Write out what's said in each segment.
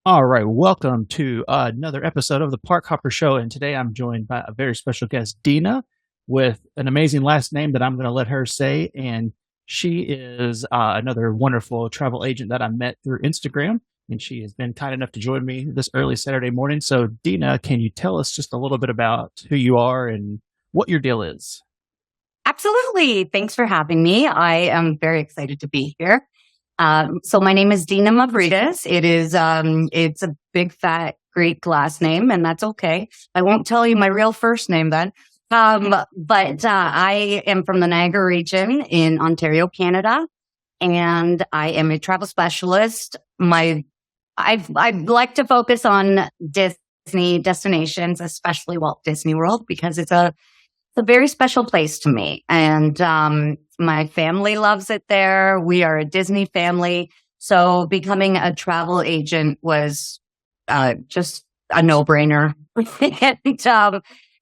All right, welcome to another episode of the Park Hopper Show, and today I'm joined by a very special guest, Dina, with an amazing last name that I'm going to let her say, and she is another wonderful travel agent that I met through Instagram, and she has been kind enough to join me this early Saturday morning. So, Dina, can you tell us just a little bit about who you are and what your deal is? Absolutely. Thanks for having me. I am very excited to be here. So my name is Dina Mavridis. It's a big fat Greek last name, and that's okay. I won't tell you my real first name then. But I am from the Niagara region in Ontario, Canada, and I am a travel specialist. I'd like to focus on Disney destinations, especially Walt Disney World, because it's a very special place to me. And my family loves it there. We are a Disney family. So becoming a travel agent was just a no-brainer. And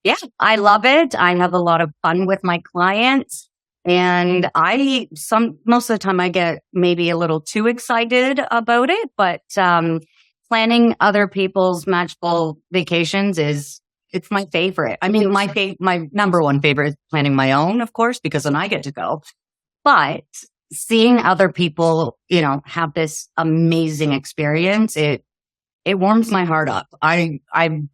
yeah, I love it. I have a lot of fun with my clients. And most of the time I get maybe a little too excited about it. But planning other people's magical vacations it's my favorite. I mean, my number one favorite is planning my own, of course, because then I get to go. But seeing other people, have this amazing experience, it warms my heart up. I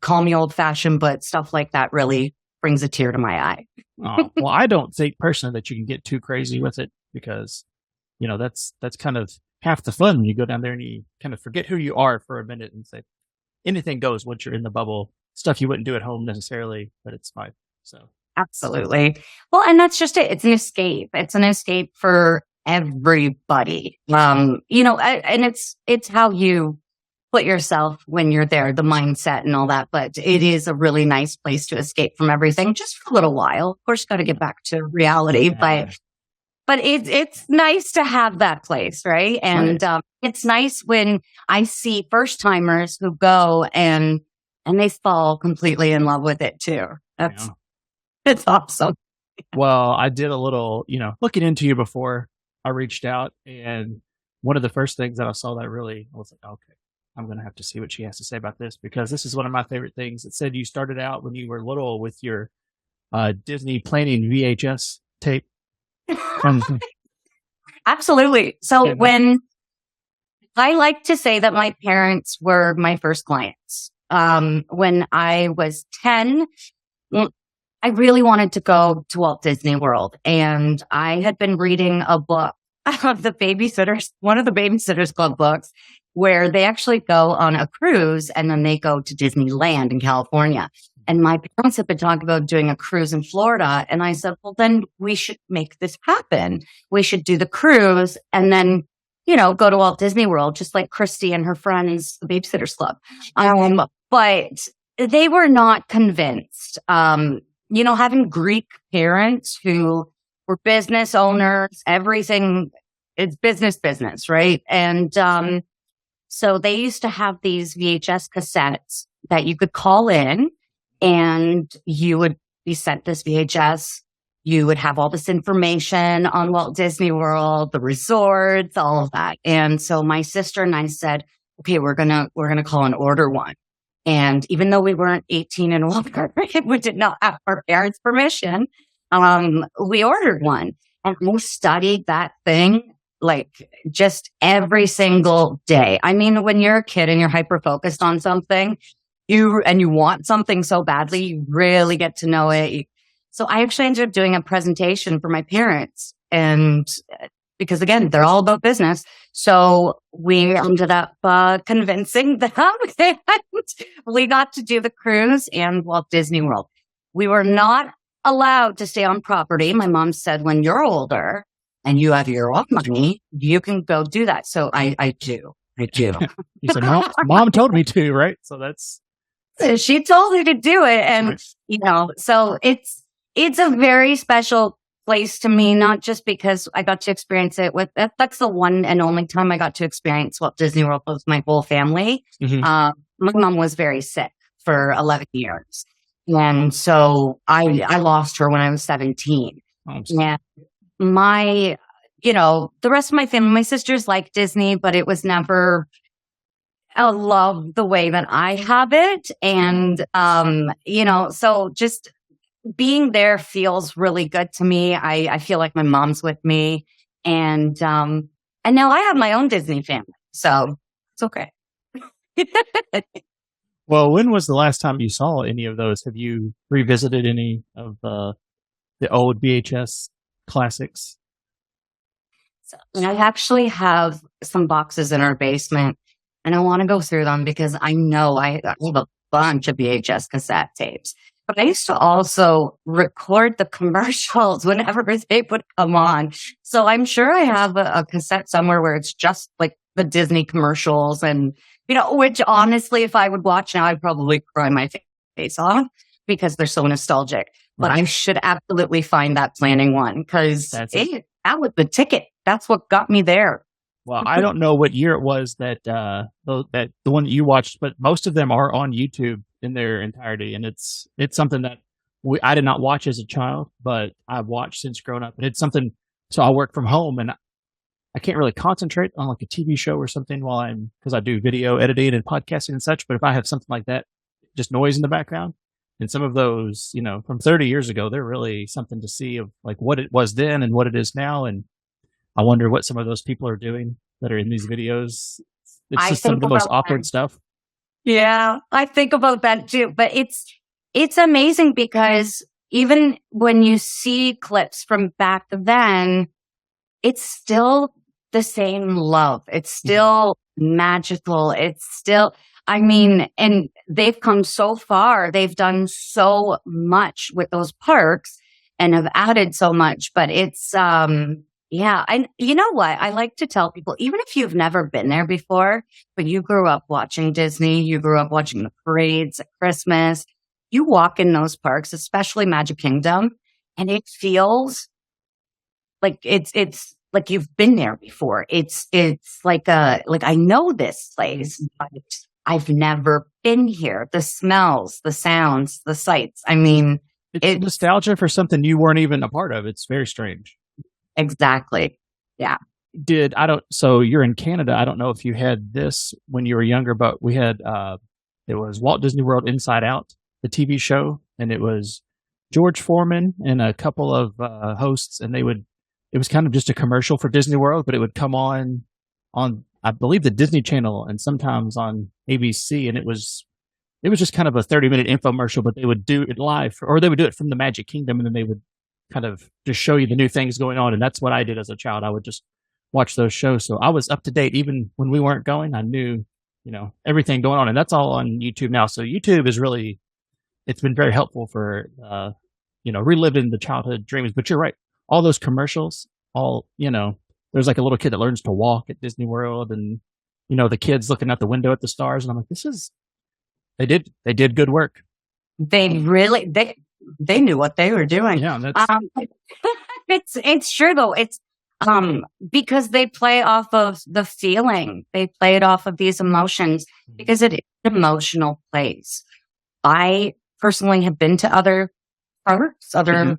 call me old fashioned, but stuff like that really brings a tear to my eye. Well, I don't think personally that you can get too crazy with it because, that's kind of half the fun when you go down there and you kind of forget who you are for a minute and say anything goes once you're in the bubble. Stuff you wouldn't do at home necessarily, but it's fine. So absolutely. Well, and that's just it. It's an escape. It's an escape for everybody. And it's how you put yourself when you're there, the mindset and all that. But it is a really nice place to escape from everything just for a little while. Of course, got to get back to reality, but it's nice to have that place, right? And it's nice when I see first timers who go and they fall completely in love with it too. It's awesome. Well, I did a little, looking into you before I reached out. And one of the first things that I saw that really, I was like, okay, I'm going to have to see what she has to say about this because this is one of my favorite things. It said you started out when you were little with your Disney planning VHS tape. Absolutely. So when I like to say that my parents were my first clients. When I was 10, I really wanted to go to Walt Disney World. And I had been reading a book of one of the Babysitters Club books, where they actually go on a cruise and then they go to Disneyland in California. And my parents had been talking about doing a cruise in Florida. And I said, well, then we should make this happen. We should do the cruise and then go to Walt Disney World, just like Christy and her friends, the Babysitters Club. But they were not convinced. Having Greek parents who were business owners, everything, it's business, right? And so they used to have these VHS cassettes that you could call in and you would be sent this VHS. You would have all this information on Walt Disney World, the resorts, all of that. And so my sister and I said, okay, we're gonna call and order one. And even though we weren't 18 and older, we did not have our parents' permission. We ordered one and we studied that thing like just every single day. I mean, when you're a kid and you're hyper focused on something, you want something so badly, you really get to know it. So I actually ended up doing a presentation for my parents, and because again, they're all about business. So we ended up convincing them, and we got to do the cruise and Walt Disney World. We were not allowed to stay on property. My mom said, when you're older and you have your own money, you can go do that. So I do. You said, mom told me to, right? So she told me to do it. And, so it's a very special place to me, not just because I got to experience it that's the one and only time I got to experience Walt Disney World with my whole family. Mm-hmm. My mom was very sick for 11 years. And so I lost her when I was 17. And the rest of my family, my sisters like Disney, but it was never a love the way that I have it. And, so just being there feels really good to me. I feel like my mom's with me. And now I have my own Disney family. So it's okay. Well, when was the last time you saw any of those? Have you revisited any of the old VHS classics? So I actually have some boxes in our basement, and I want to go through them because I know I have a bunch of VHS cassette tapes. But I used to also record the commercials whenever they would come on. So I'm sure I have a cassette somewhere where it's just like the Disney commercials and, which honestly, if I would watch now, I'd probably cry my face off because they're so nostalgic. But I should absolutely find that planning one because that was the ticket. That's what got me there. Well, I don't know what year it was that the one that you watched, but most of them are on YouTube in their entirety, and it's something that I did not watch as a child, but I've watched since growing up, and it's something. So I work from home, and I can't really concentrate on like a TV show or something because I do video editing and podcasting and such. But if I have something like that, just noise in the background, and some of those, from 30 years ago, they're really something to see of like what it was then and what it is now, and I wonder what some of those people are doing that are in these videos. It's just some of the most awkward stuff. Yeah, I think about that too. But it's amazing because even when you see clips from back then, it's still the same love. It's still magical. It's still, and they've come so far. They've done so much with those parks and have added so much. But it's, yeah. And you know what? I like to tell people, even if you've never been there before, but you grew up watching Disney, you grew up watching the parades at Christmas, you walk in those parks, especially Magic Kingdom, and it feels like it's like you've been there before. It's like I know this place, but I've never been here. The smells, the sounds, the sights. It's nostalgia for something you weren't even a part of. It's very strange. Exactly. Yeah. So you're in Canada. I don't know if you had this when you were younger, but we had, it was Walt Disney World Inside Out, the TV show. And it was George Foreman and a couple of hosts. And it was kind of just a commercial for Disney World, but it would come on, I believe, the Disney Channel and sometimes on ABC. And it was just kind of a 30-minute infomercial, but they would do it live, or they would do it from the Magic Kingdom, and then they would kind of just show you the new things going on. And that's what I did as a child. I would just watch those shows. So I was up to date. Even when we weren't going, I knew, everything going on, and that's all on YouTube now. So YouTube is really, it's been very helpful for, reliving the childhood dreams. But you're right. All those commercials, there's like a little kid that learns to walk at Disney World, and, the kids looking out the window at the stars. And I'm like, they did good work. They knew what they were doing. Yeah, that's... it's true though. It's because they play off of the feeling. They play it off of these emotions because it is an emotional place. I personally have been to other parks, other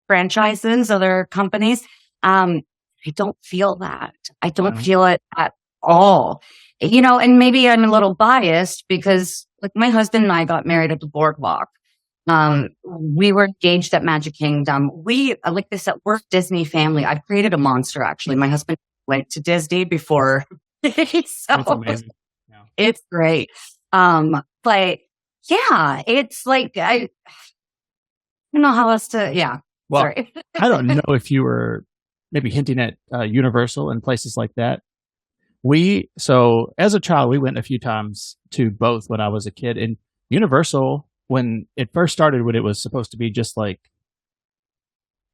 franchises, other companies. I don't feel that. I don't feel it at all. And maybe I'm a little biased because like my husband and I got married at the boardwalk. We were engaged at Magic Kingdom. We, like I said, we're a Disney family. I've created a monster, actually. My husband went to Disney before. That's amazing. Yeah. It's great. But yeah, it's like, I don't know how else to, yeah. Well, sorry. I don't know if you were maybe hinting at Universal and places like that. So as a child, we went a few times to both when I was a kid. And Universal, when it first started, when it was supposed to be just like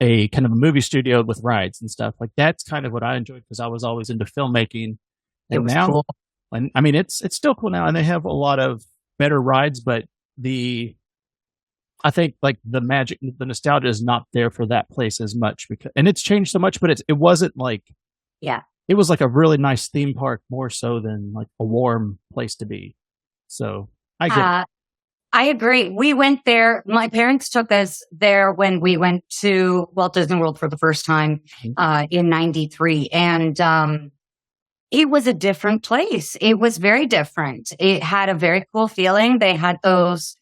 a kind of a movie studio with rides and stuff, like that's kind of what I enjoyed because I was always into filmmaking. And now, cool. And it's still cool now, and they have a lot of better rides, but I think like the nostalgia is not there for that place as much and it's changed so much, but it wasn't like, yeah, it was like a really nice theme park more so than like a warm place to be. So I get it. I agree. We went there. My parents took us there when we went to Walt Disney World for the first time in '93. And it was a different place. It was very different. It had a very cool feeling. They had those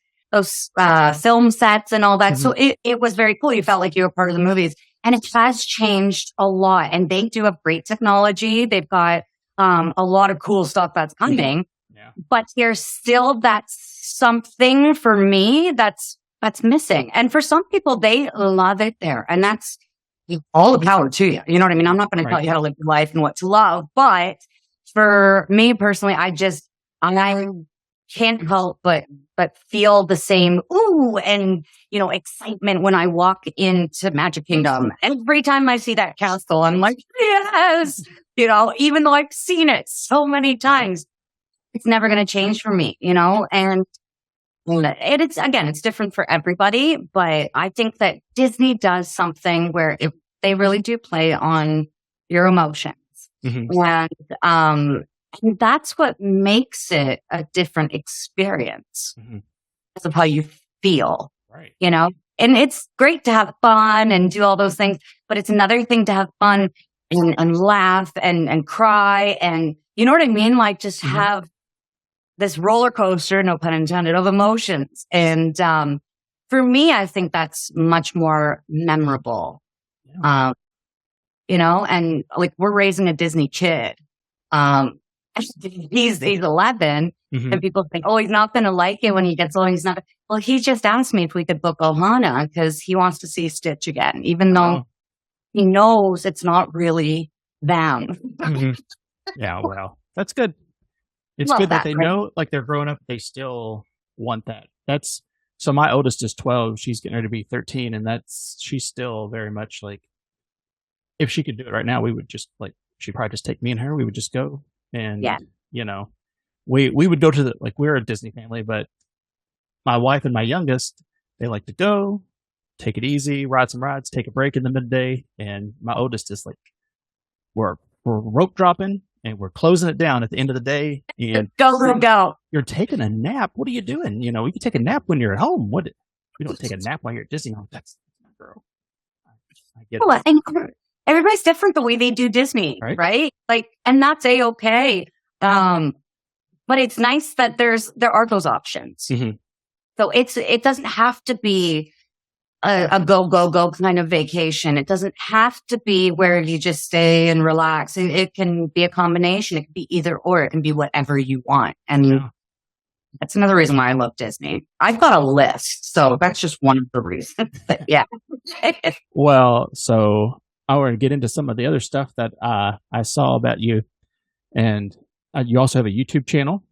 film sets and all that. So it was very cool. You felt like you were part of the movies. And it has changed a lot. And they do have great technology. They've got a lot of cool stuff that's coming. Yeah. But there's still that something for me that's missing. And for some people, they love it there. And that's all the power to you. You know what I mean? I'm not going to tell you how to live your life and what to love. But for me personally, I can't help but feel the same ooh and excitement when I walk into Magic Kingdom. Every time I see that castle, I'm like, yes, even though I've seen it so many times, it's never going to change for me, and it's different for everybody, but I think that Disney does something where they really do play on your emotions. And that's what makes it a different experience of how you feel, and it's great to have fun and do all those things, but it's another thing to have fun and laugh and cry. And you know what I mean? Like just have this roller coaster, no pun intended, of emotions. And for me, I think that's much more memorable, and like we're raising a Disney kid. He's 11 and people think, oh, he's not going to like it when he gets older. He's not. Well, he just asked me if we could book Ohana because he wants to see Stitch again, even though he knows it's not really them. Yeah, well, that's good. It's good that they know, like they're growing up, they still want that. So my oldest is 12. She's getting ready to be 13. And she's still very much like, if she could do it right now, we would just she'd probably just take me and her. We would just go. And, we would go to we're a Disney family, but my wife and my youngest, they like to go, take it easy, ride some rides, take a break in the midday. And my oldest is like, we're rope dropping and we're closing it down at the end of the day. And go. You're taking a nap. What are you doing? You can take a nap when you're at home. We don't take a nap while you're at Disney. That's girl. I get it. I think everybody's different the way they do Disney, right? And that's A-okay. But it's nice that there are those options. So it doesn't have to be a go kind of vacation. It doesn't have to be where you just stay and relax. It can be a combination. It can be either or. It can be whatever you want. And that's another reason why I love Disney. I've got a list, so that's just one of the reasons. Yeah. Well, so I want to get into some of the other stuff that I saw about you, and you also have a YouTube channel.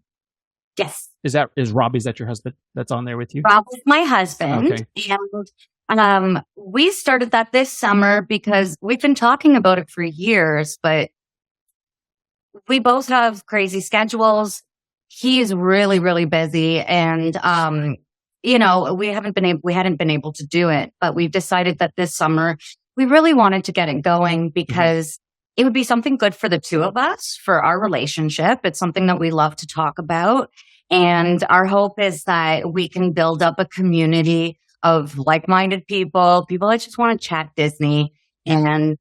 Yes. Is Robbie? Is that your husband that's on there with you? Rob is my husband. Okay. And we started that this summer because we've been talking about it for years, but we both have crazy schedules. He's really, really busy, and we hadn't been able to do it, but we've decided that this summer we really wanted to get it going because it would be something good for the two of us, for our relationship. It's something that we love to talk about. And our hope is that we can build up a community of like-minded people that just want to chat Disney. And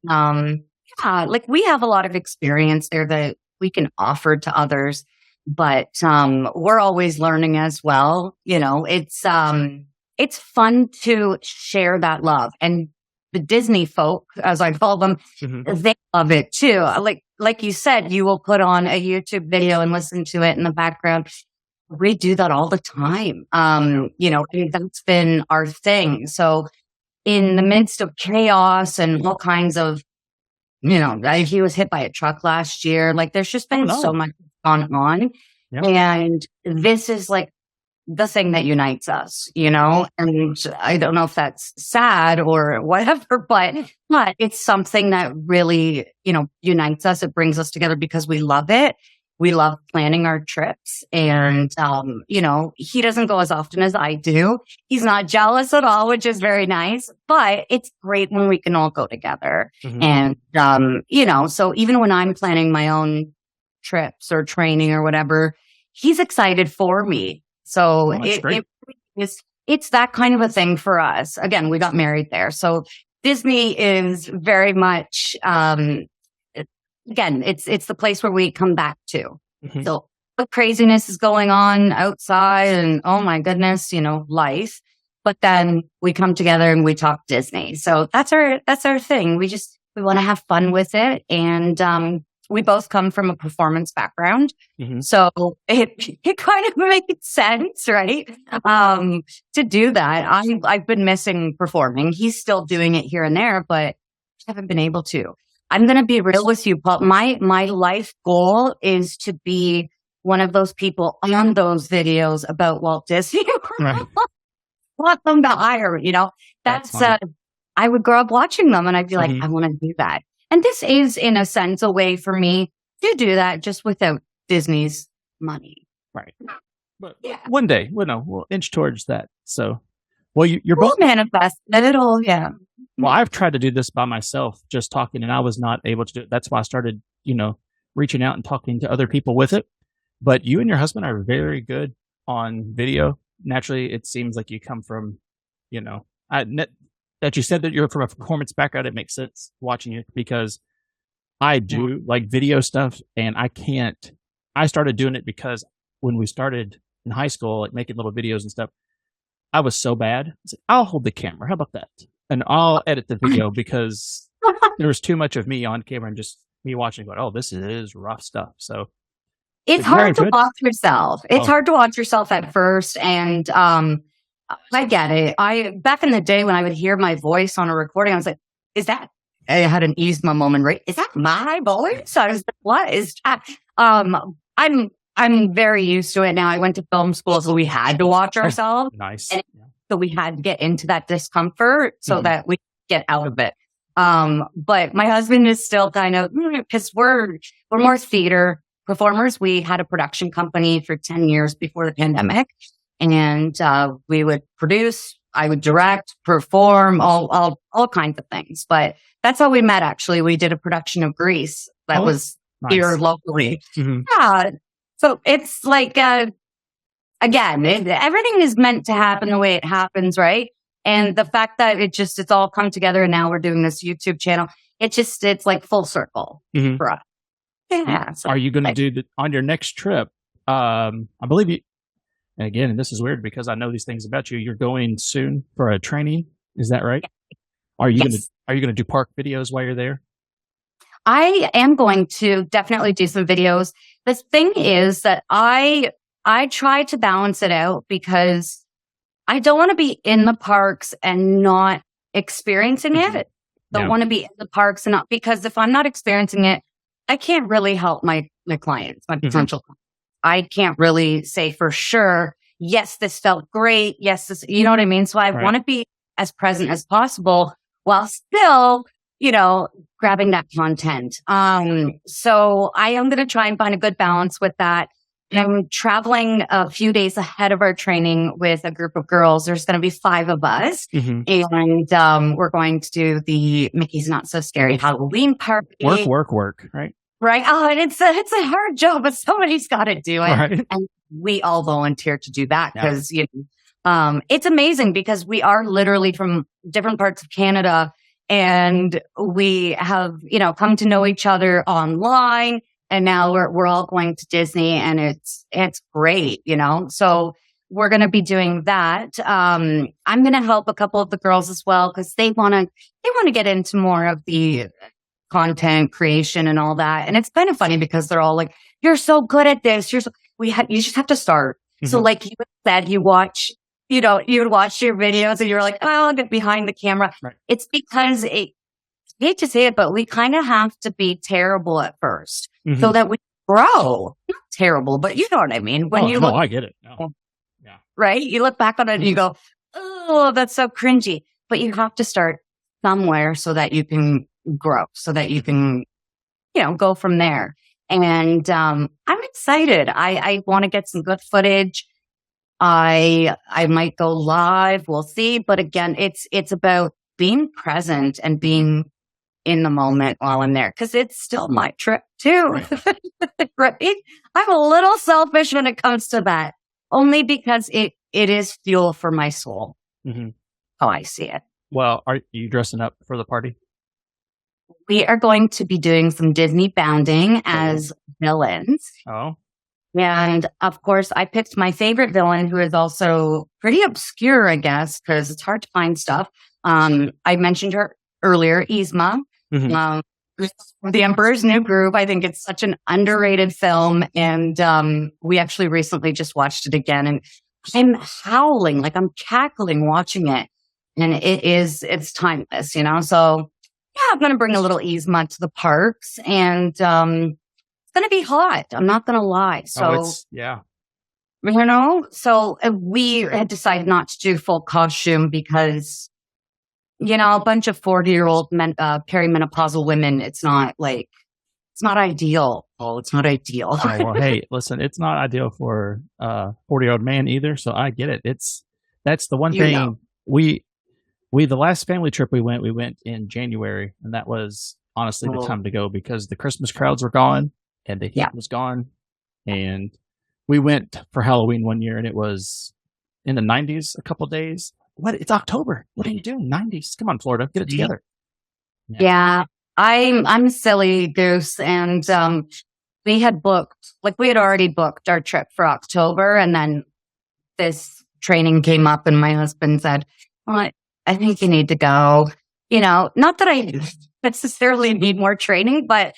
we have a lot of experience there that we can offer to others, but we're always learning as well. It's fun to share that love. And the Disney folk, as I call them, they love it too. Like you said, you will put on a YouTube video and listen to it in the background. We do that all the time. That's been our thing. So in the midst of chaos and all kinds of, he was hit by a truck last year. There's just been so much going on. Yep. And this is the thing that unites us, and I don't know if that's sad or whatever, but it's something that really, unites us. It brings us together because we love it. We love planning our trips, and, he doesn't go as often as I do. He's not jealous at all, which is very nice, but it's great when we can all go together. And, so even when I'm planning my own trips or training or whatever, he's excited for me. So it it's that kind of a thing for us. Again, we got married there. So Disney is very much, again, it's the place where we come back to. Mm-hmm. So the craziness is going on outside and oh my goodness, life. But then we come together and we talk Disney. So that's our thing. We want to have fun with it. And, we both come from a performance background. Mm-hmm. So it kind of makes sense, right? To do that. I've been missing performing. He's still doing it here and there, but I haven't been able to. I'm going to be real with you, Paul. My life goal is to be one of those people on those videos about Walt Disney. Right. Want them to hire, That's I would grow up watching them and I'd be like, I want to do that. And this is, in a sense, a way for me to do that just without Disney's money. Right. But one day, we'll inch towards that. So, you're both manifest it all. Yeah. Well, I've tried to do this by myself, just talking, and I was not able to do it. That's why I started, reaching out and talking to other people with it. But you and your husband are very good on video. Naturally, it seems like you come from, that you said that you're from a performance background, it makes sense watching it because I do like video stuff and I started doing it because when we started in high school, like making little videos and stuff, I was so bad. I was like, I'll hold the camera. How about that? And I'll edit the video because there was too much of me on camera and just me watching going, oh, this is rough stuff. So it's hard to watch yourself. It's hard to watch yourself at first. And, I get it. Back in the day when I would hear my voice on a recording, I was like, I had an Yzma moment, right? Is that my voice? I was like, what is that? I'm very used to it now. I went to film school, so we had to watch ourselves. Nice. And so we had to get into that discomfort so that we get out of it. But my husband is still kind of, because we're more theater performers. We had a production company for 10 years before the pandemic. And we would produce, I would direct, perform, all kinds of things. But that's how we met, actually. We did a production of Grease that was here locally. Mm-hmm. Yeah. So it's like, again, everything is meant to happen the way it happens, right? And the fact that it's all come together and now we're doing this YouTube channel, it's like full circle for us. Yeah. So, are you going to do on your next trip? I believe you. And again, and this is weird because I know these things about you. You're going soon for a training. Is that right? Yeah. Are you going to do park videos while you're there? I am going to definitely do some videos. The thing is that I try to balance it out because I don't want to be in the parks and not experiencing it. Don't want to be in the parks and not, because if I'm not experiencing it, I can't really help my clients, my potential clients. I can't really say for sure, yes, this felt great. Yes, this, you know what I mean? So I want to be as present as possible while still, grabbing that content. So I am going to try and find a good balance with that. I'm traveling a few days ahead of our training with a group of girls. There's going to be 5 of us. Mm-hmm. And we're going to do the Mickey's Not So Scary Halloween party. Work, right? Right. Oh, and it's a hard job, but somebody's got to do it. Right. And we all volunteer to do that because, it's amazing because we are literally from different parts of Canada and we have, come to know each other online. And now we're all going to Disney and it's great, So we're going to be doing that. I'm going to help a couple of the girls as well because they want to get into more of the content creation and all that. And it's kind of funny because they're all like, you're so good at this. You just have to start. Mm-hmm. So like you said, you would watch your videos and you're like, oh, I'll get behind the camera. Right. It's because I hate to say it, but we kind of have to be terrible at first so that we grow. Not terrible, but you know what I mean. When I get it. No. Yeah. Right. You look back on it and you go, oh, that's so cringy, but you have to start somewhere so that you can grow, so that you can, go from there. And I'm excited. I want to get some good footage. I might go live. We'll see. But again, it's about being present and being in the moment while I'm there because it's still my trip too. Right? I'm a little selfish when it comes to that, only because it it is fuel for my soul. Mm-hmm. How I see it. Well, are you dressing up for the party? We are going to be doing some Disney bounding as villains. Oh. And of course, I picked my favorite villain, who is also pretty obscure, I guess, because it's hard to find stuff. I mentioned her earlier, Yzma. Mm-hmm. The Emperor's New Groove. I think it's such an underrated film. And we actually recently just watched it again. And I'm howling, like I'm cackling watching it. And it's timeless, you know? So yeah, I'm going to bring a little Yzma to the parks. And it's going to be hot. I'm not going to lie. So, yeah. You know, so we had decided not to do full costume because, you know, a bunch of 40-year-old perimenopausal women, it's not ideal. Oh, it's not ideal. Oh, well, hey, listen, it's not ideal for a 40-year-old man either. So I get it. That's the one thing. Know. We the last family trip we went in January, and that was honestly the time to go because the Christmas crowds were gone and the heat was gone. And we went for Halloween one year and it was in the 90s a couple of days. What? It's October. What are you doing? 90s. Come on, Florida. Get it together. Yeah. I'm silly goose. And we had already booked our trip for October. And then this training came up and my husband said, well, I think you need to go. You know, not that I necessarily need more training, but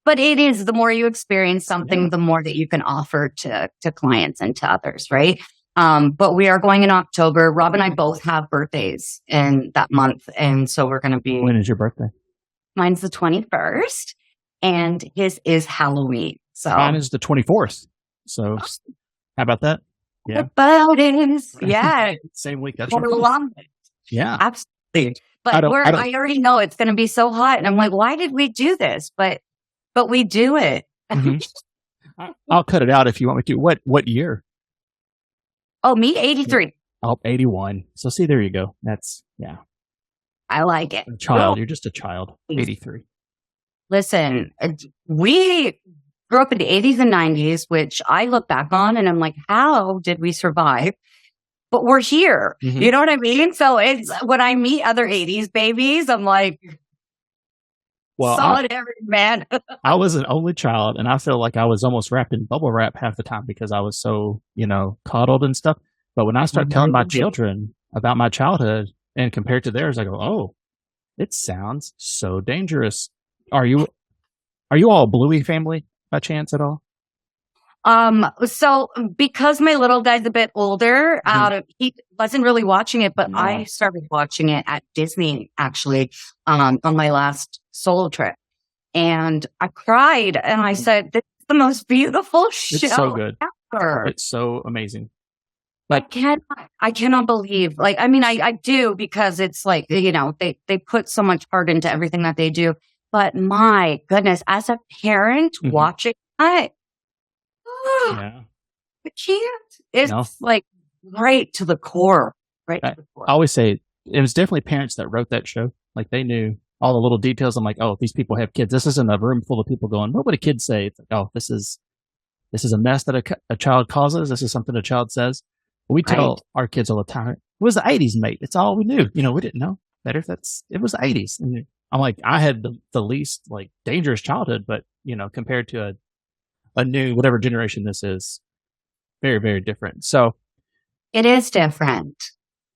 it is, the more you experience something, the more that you can offer to clients and to others, right? But we are going in October. Rob and I both have birthdays in that month. And so we're going to be... When is your birthday? Mine's the 21st and his is Halloween. So mine is the 24th. So how about that? Yeah. About it. Yeah. Same week. That's right. Yeah. Absolutely. But I already know it's going to be so hot. And I'm like, why did we do this? But we do it. Mm-hmm. I'll cut it out if you want me to. What year? Oh, me? 83. Oh, 81. So see, there you go. That's, yeah. I like it. A child. You're just a child. 83. Listen, we grew up in the 80s and 90s, which I look back on and I'm like, how did we survive? But we're here. Mm-hmm. You know what I mean? So it's when I meet other 80s babies, I'm like, solidarity, man. I was an only child, and I feel like I was almost wrapped in bubble wrap half the time because I was so, coddled and stuff. But when I start telling my children about my childhood and compared to theirs, I go, oh, it sounds so dangerous. Are you all a Bluey family by chance at all? So because my little guy's a bit older, he wasn't really watching it, but I started watching it at Disney actually, on my last solo trip. And I cried and I said, this is the most beautiful show. It's so good. Ever. It's so amazing. Like, I cannot believe, I do because it's like, they put so much heart into everything that they do. But my goodness, as a parent watching it, I can't. It's like right to the core. Right to the core. I always say it was definitely parents that wrote that show. Like they knew all the little details. I'm like, oh, these people have kids. This isn't a room full of people going, what would a kid say? It's like, oh, this is a mess that a child causes. This is something a child says. We tell our kids all the time, it was the 80s, mate. It's all we knew. We didn't know better. It was the 80s. And I'm like, I had the least like dangerous childhood, but compared to a new, whatever generation this is, very, very different. So it is different.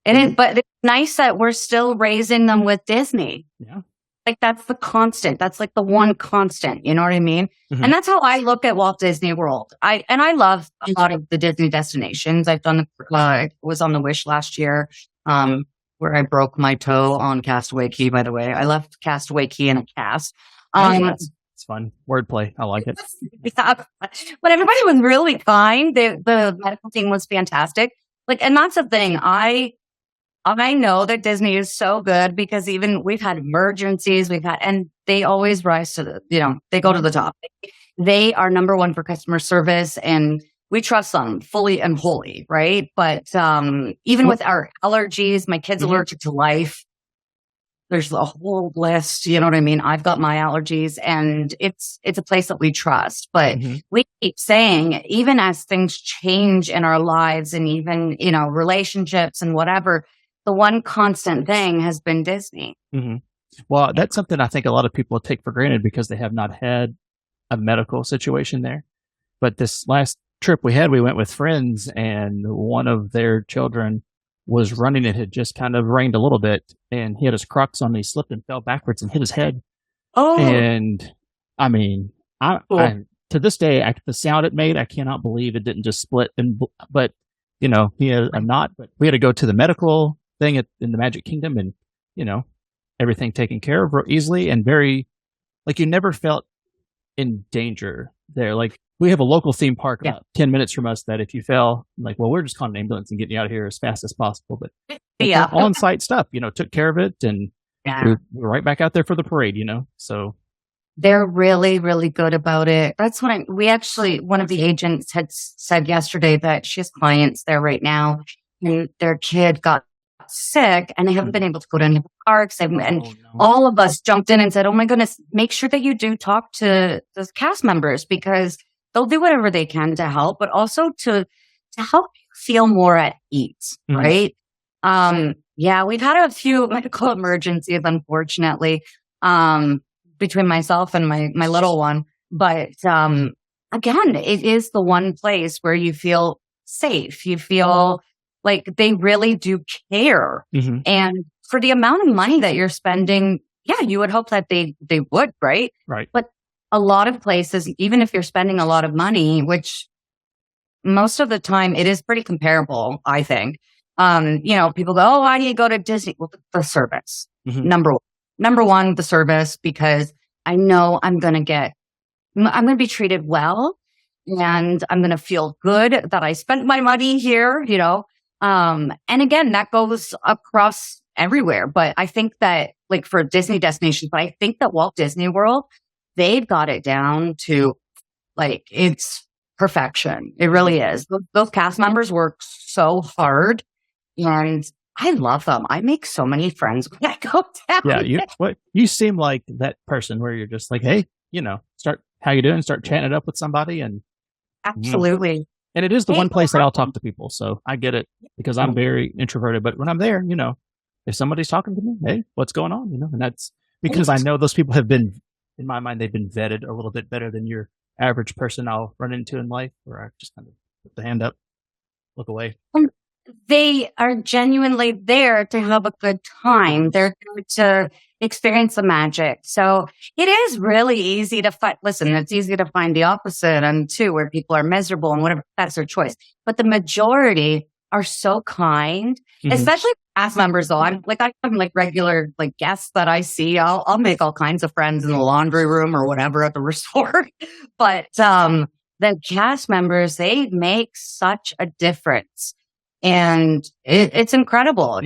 It is, but it's nice that we're still raising them with Disney. Yeah. Like that's the constant. That's like the one constant. You know what I mean? Mm-hmm. And that's how I look at Walt Disney World. I love a lot of the Disney destinations. I've done. I was on the Wish last year, where I broke my toe on Castaway Cay. By the way, I left Castaway Cay in a cast. It's fun wordplay. I like it. Yeah, but everybody was really kind. The medical team was fantastic. And that's the thing. I know that Disney is so good because even we've had emergencies, and they always rise to they go to the top. They are number one for customer service and we trust them fully and wholly, right? But even with our allergies, my kid's allergic to life. there's a whole list. You know what I mean? I've got my allergies, and it's a place that we trust. But we keep saying, even as things change in our lives and even, relationships and whatever, the one constant thing has been Disney. Well, that's something I think a lot of people take for granted because they have not had a medical situation there. But this last trip we had, we went with friends, and one of their children was running. It had just kind of rained a little bit, and he had his Crocs on. And he slipped and fell backwards and hit his head. Oh, and I mean, I to this day, the sound it made, I cannot believe it didn't just split. But he had a knot. But we had to go to the medical thing in the Magic Kingdom, and everything taken care of real easily, and very you never felt in danger there. Like, we have a local theme park about 10 minutes from us that if you fell, we're just calling an ambulance and getting you out of here as fast as possible. But on-site stuff, took care of it, and we were right back out there for the parade, so. They're really, really good about it. That's one of the agents had said yesterday that she has clients there right now, and their kid got sick and they haven't been able to go to any of the parks. All of us jumped in and said, oh my goodness, make sure that you do talk to the cast members, because they'll do whatever they can to help, but also to help you feel more at ease, right? We've had a few medical emergencies, unfortunately, between myself and my little one. But again, it is the one place where you feel safe. You feel like they really do care. And for the amount of money that you're spending, you would hope that they would, right? Right. But a lot of places, even if you're spending a lot of money, which most of the time it is pretty comparable, I think. People go, oh, why do you go to Disney? Well, the service. Number one, the service, because I know I'm going to be treated well, and I'm going to feel good that I spent my money here, and again, that goes across everywhere. But I think that for Disney destinations, but I think that Walt Disney World, they've got it down to it's perfection. It really is. Those cast members work so hard, and I love them. I make so many friends when I go down. Yeah, you seem like that person where you're just like, hey, how you doing? Start chatting it up with somebody, and absolutely. And it is the one place that I'll talk to people, so I get it, because I'm very introverted. But when I'm there, if somebody's talking to me, hey, what's going on? And that's because I know those people have been, in my mind, they've been vetted a little bit better than your average person I'll run into in life, where I just kind of put the hand up, look away. They are genuinely there to have a good time. They're there to experience the magic. So it is really easy to find. Listen, it's easy to find the opposite, and too, where people are miserable and whatever. That's their choice. But the majority are so kind, especially cast members. Though I'm regular guests that I see. I'll make all kinds of friends in the laundry room or whatever at the resort. But the cast members, they make such a difference. And it's incredible,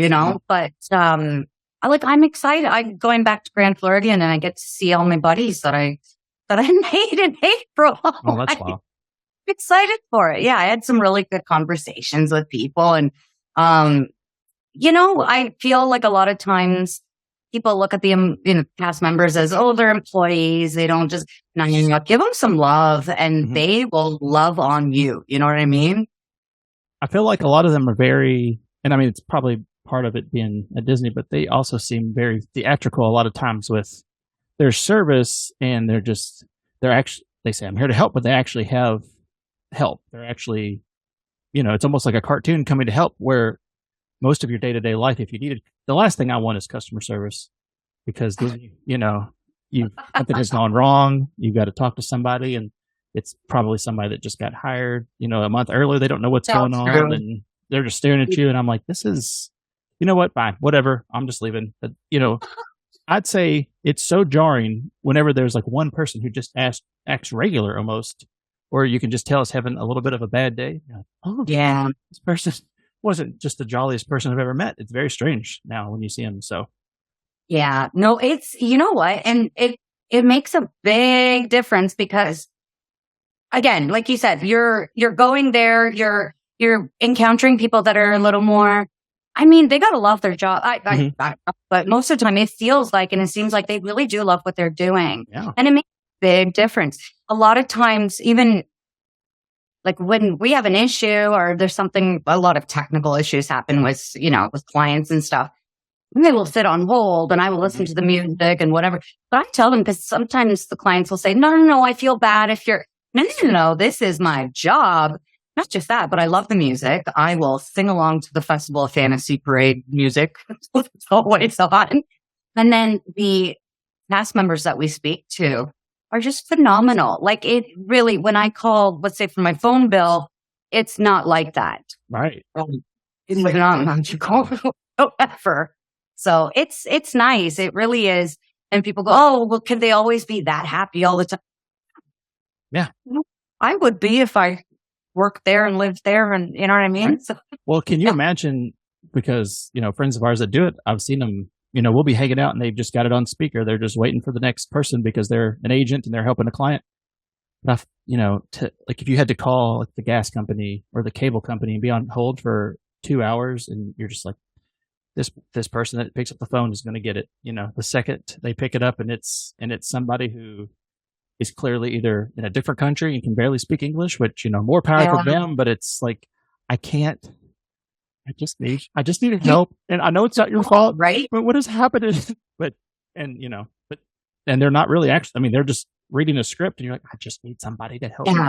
but, I'm excited. I'm going back to Grand Floridian, and I get to see all my buddies that I made in April. Oh, that's wow. I'm excited for it. Yeah. I had some really good conversations with people, and, I feel like a lot of times people look at the, cast members as, oh, they're employees. They don't just, give them some love, and they will love on you. You know what I mean? I feel like a lot of them are very, and I mean, it's probably part of it being at Disney, but they also seem very theatrical a lot of times with their service, and they say, I'm here to help, but they actually have help. They're actually, it's almost like a cartoon coming to help, where most of your day-to-day life, if you needed, the last thing I want is customer service, because something has gone wrong. You've got to talk to somebody, and it's probably somebody that just got hired, a month earlier. They don't know what's going on, and they're just staring at you. And I'm like, this is, what? Fine, whatever. I'm just leaving. But, I'd say it's so jarring whenever there's one person who just acts regular almost, or you can just tell is having a little bit of a bad day. This person wasn't just the jolliest person I've ever met. It's very strange now when you see him. So, yeah, no, it's, what? And it makes a big difference, because again, like you said, you're going there, you're encountering people that are a little more I mean, they got to love their job. Mhm. But most of the time it feels like, and it seems like they really do love what they're doing. Yeah. And it makes a big difference. A lot of times, even like when we have an issue or there's something, a lot of technical issues happen with, with clients and stuff. They will sit on hold and I will listen to the music and whatever. But I tell them, because sometimes the clients will say, no, I feel bad if you're, no, this is my job. Not just that, but I love the music. I will sing along to the Festival of Fantasy Parade music. It's always on. And then the cast members that we speak to are just phenomenal. Like it really, when I call, let's say for my phone bill, it's not like that. Right. It's like not you call ever. So it's nice. It really is. And people go, oh, well, can they always be that happy all the time? Yeah. I would be if I worked there and lived there, and you know what I mean? Right. So, well, can you imagine, because, friends of ours that do it, I've seen them, we'll be hanging out and they've just got it on speaker. They're just waiting for the next person because they're an agent and they're helping a client. Like if you had to call like the gas company or the cable company and be on hold for 2 hours and you're just like, this person that picks up the phone is going to get it, the second they pick it up and it's somebody who is clearly either in a different country and can barely speak English, which, more power to them, but it's like, I just need help. And I know it's not your fault, right? But what has happened is, and they're not really actually, they're just reading a script and you're like, I just need somebody to help me.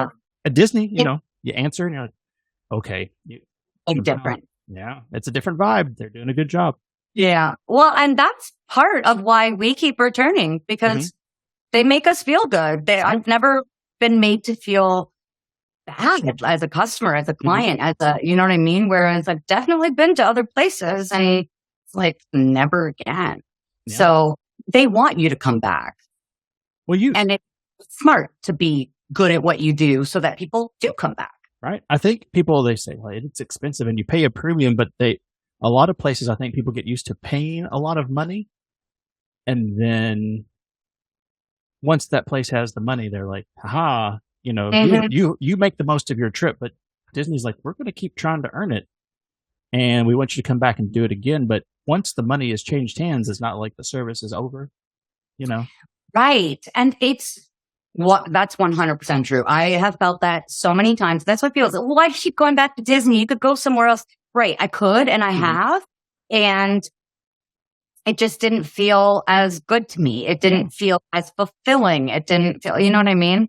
At Disney, you answer and you're like, okay. Different. Yeah. It's a different vibe. They're doing a good job. Yeah. Well, and that's part of why we keep returning, because they make us feel good. I've never been made to feel bad as a customer, as a client, as a, you know what I mean? Whereas I've definitely been to other places and it's like never again. Yeah. So they want you to come back. Well, and it's smart to be good at what you do so that people do come back. Right. I think people, they say, well, it's expensive and you pay a premium, but a lot of places, I think people get used to paying a lot of money. And then once that place has the money, they're like, haha, you make the most of your trip. But Disney's like, we're going to keep trying to earn it. And we want you to come back and do it again. But once the money has changed hands, it's not like the service is over, Right. And that's 100% true. I have felt that so many times. That's why people say, well, I keep going back to Disney. You could go somewhere else. Right. I could, and I have. And it just didn't feel as good to me. It didn't feel as fulfilling. It didn't feel, you know what I mean?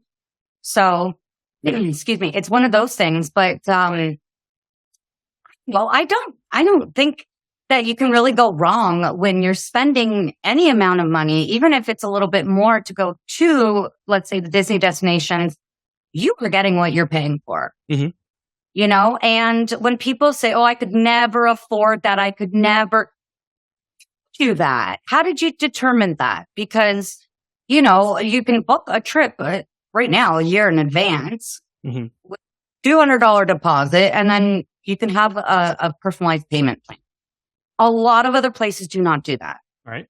So, excuse me. It's one of those things, but, I don't think that you can really go wrong when you're spending any amount of money, even if it's a little bit more to go to, let's say, the Disney destinations. You are getting what you're paying for, and when people say, oh, I could never afford that, I could never do that. How did you determine that? Because, you can book a trip right now a year in advance with $200 deposit, and then you can have a personalized payment plan. A lot of other places do not do that. Right.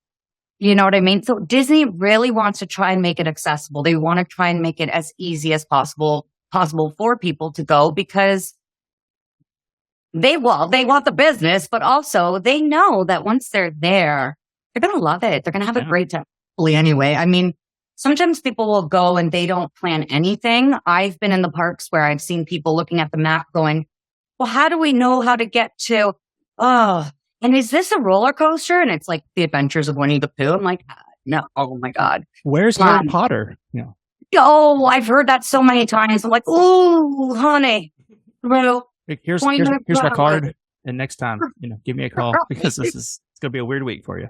You know what I mean? So Disney really wants to try and make it accessible. They want to try and make it as easy as possible for people to go, because they want the business, but also they know that once they're there, they're going to love it. They're going to have a great time. Anyway, sometimes people will go and they don't plan anything. I've been in the parks where I've seen people looking at the map going, well, how do we know how to get to, and is this a roller coaster? And it's like The Adventures of Winnie the Pooh. I'm like, no, oh my God. Where's Harry Potter? Yeah. Oh, I've heard that so many times. I'm like, oh, honey. Here's my card. And next time, give me a call, because it's going to be a weird week for you.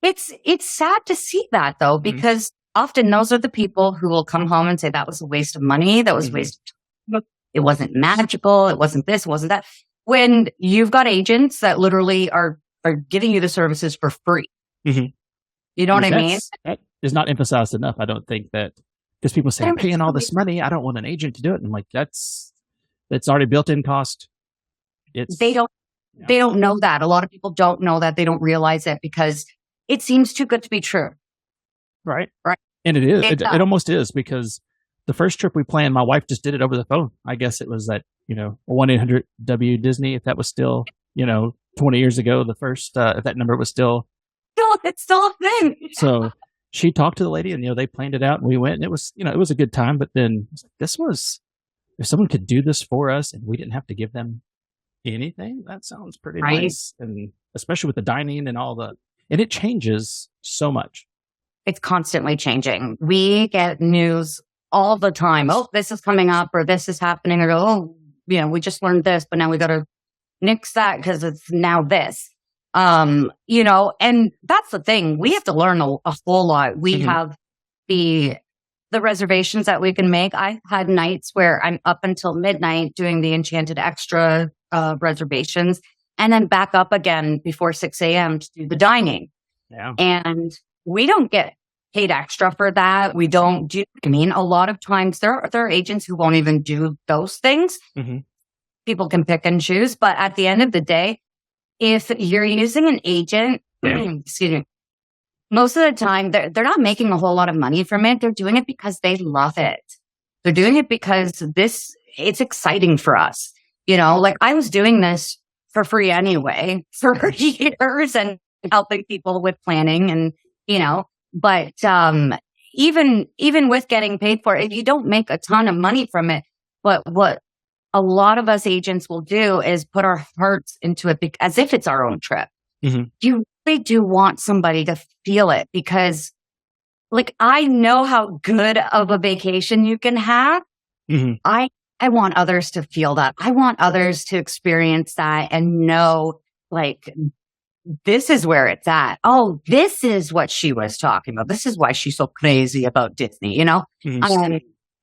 It's sad to see that, though, because often those are the people who will come home and say that was a waste of money. That was a waste of time. It wasn't magical. It wasn't this. It wasn't that. When you've got agents that literally are giving you the services for free. You know what I mean? That is not emphasized enough. I don't think that, because people say, I'm paying all this money, I don't want an agent to do it. And I'm like, that's already built-in cost. They don't know that. A lot of people don't know that. They don't realize it because it seems too good to be true. Right. And it is. It almost is, because the first trip we planned, my wife just did it over the phone. I guess it was that, 1-800-W Disney, if that was still, 20 years ago, the first, that number was still. It's still a thing. So she talked to the lady and, they planned it out and we went and it was, it was a good time. But then this was, if someone could do this for us and we didn't have to give them anything, that sounds pretty nice. And especially with the dining and and it changes so much. It's constantly changing. We get news all the time. Oh, this is coming up or this is happening. Or, oh, we just learned this, but now we got to nix that because it's now this. And that's the thing. We have to learn a whole lot. We have the reservations that we can make. I had nights where I'm up until midnight doing the Enchanted Extra reservations and then back up again before 6 a.m. to do the dining. Yeah. And we don't get paid extra for that. We don't do, a lot of times there are agents who won't even do those things. People can pick and choose. But at the end of the day, if you're using an agent, excuse me, most of the time they're not making a whole lot of money from it. They're doing it because they love it. They're doing it because it's exciting for us. Like I was doing this for free anyway for years and helping people with planning and, but even with getting paid for it, you don't make a ton of money from it. But what a lot of us agents will do is put our hearts into it as if it's our own trip. You really do want somebody to feel it because like, I know how good of a vacation you can have. I want others to feel that. I want others to experience that and know like, this is where it's at. Oh, this is what she was talking about. This is why she's so crazy about Disney,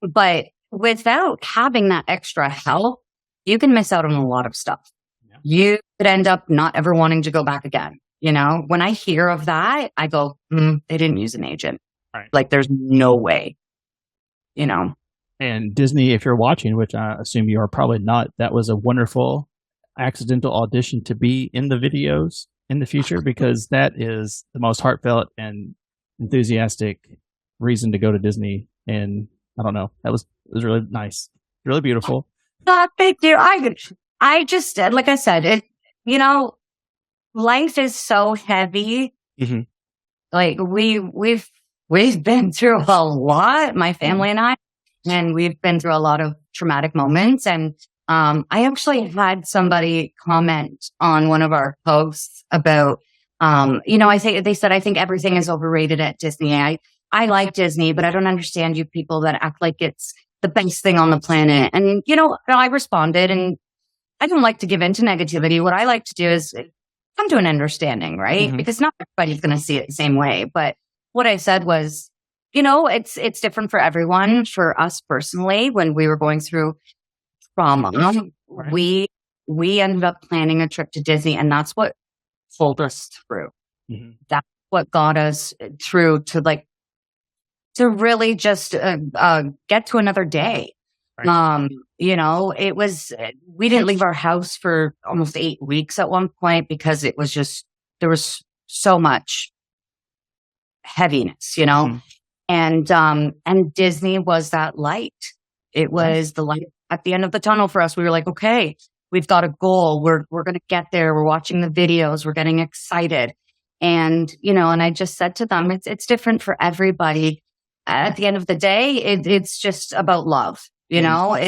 but without having that extra help, you can miss out on a lot of stuff. Yeah. You could end up not ever wanting to go back again. When I hear of that, I go, they didn't use an agent. Right. Like there's no way, And Disney, if you're watching, which I assume you are probably not, that was a wonderful accidental audition to be in the videos in the future, because that is the most heartfelt and enthusiastic reason to go to Disney. And I don't know, it was really nice, really beautiful. Thank you. I just did, like I said, life is so heavy. Like we've been through a lot, my family and I, and we've been through a lot of traumatic moments. And I actually had somebody comment on one of our posts about, they said, I think everything is overrated at Disney. I like Disney, but I don't understand you people that act like it's the best thing on the planet. And, I responded, and I don't like to give in to negativity. What I like to do is come to an understanding, right? Because not everybody's going to see it the same way. But what I said was, it's different for everyone. For us personally, when we were going through trauma, we ended up planning a trip to Disney, and that's what pulled us through. That's what got us through to really just get to another day. Right. It was, we didn't leave our house for almost 8 weeks at one point because it was just, there was so much heaviness, and Disney was that light. It was the light at the end of the tunnel for us. We were like, okay, we've got a goal. We're going to get there. We're watching the videos. We're getting excited. And, and I just said to them, it's different for everybody. At the end of the day, it's just about love. It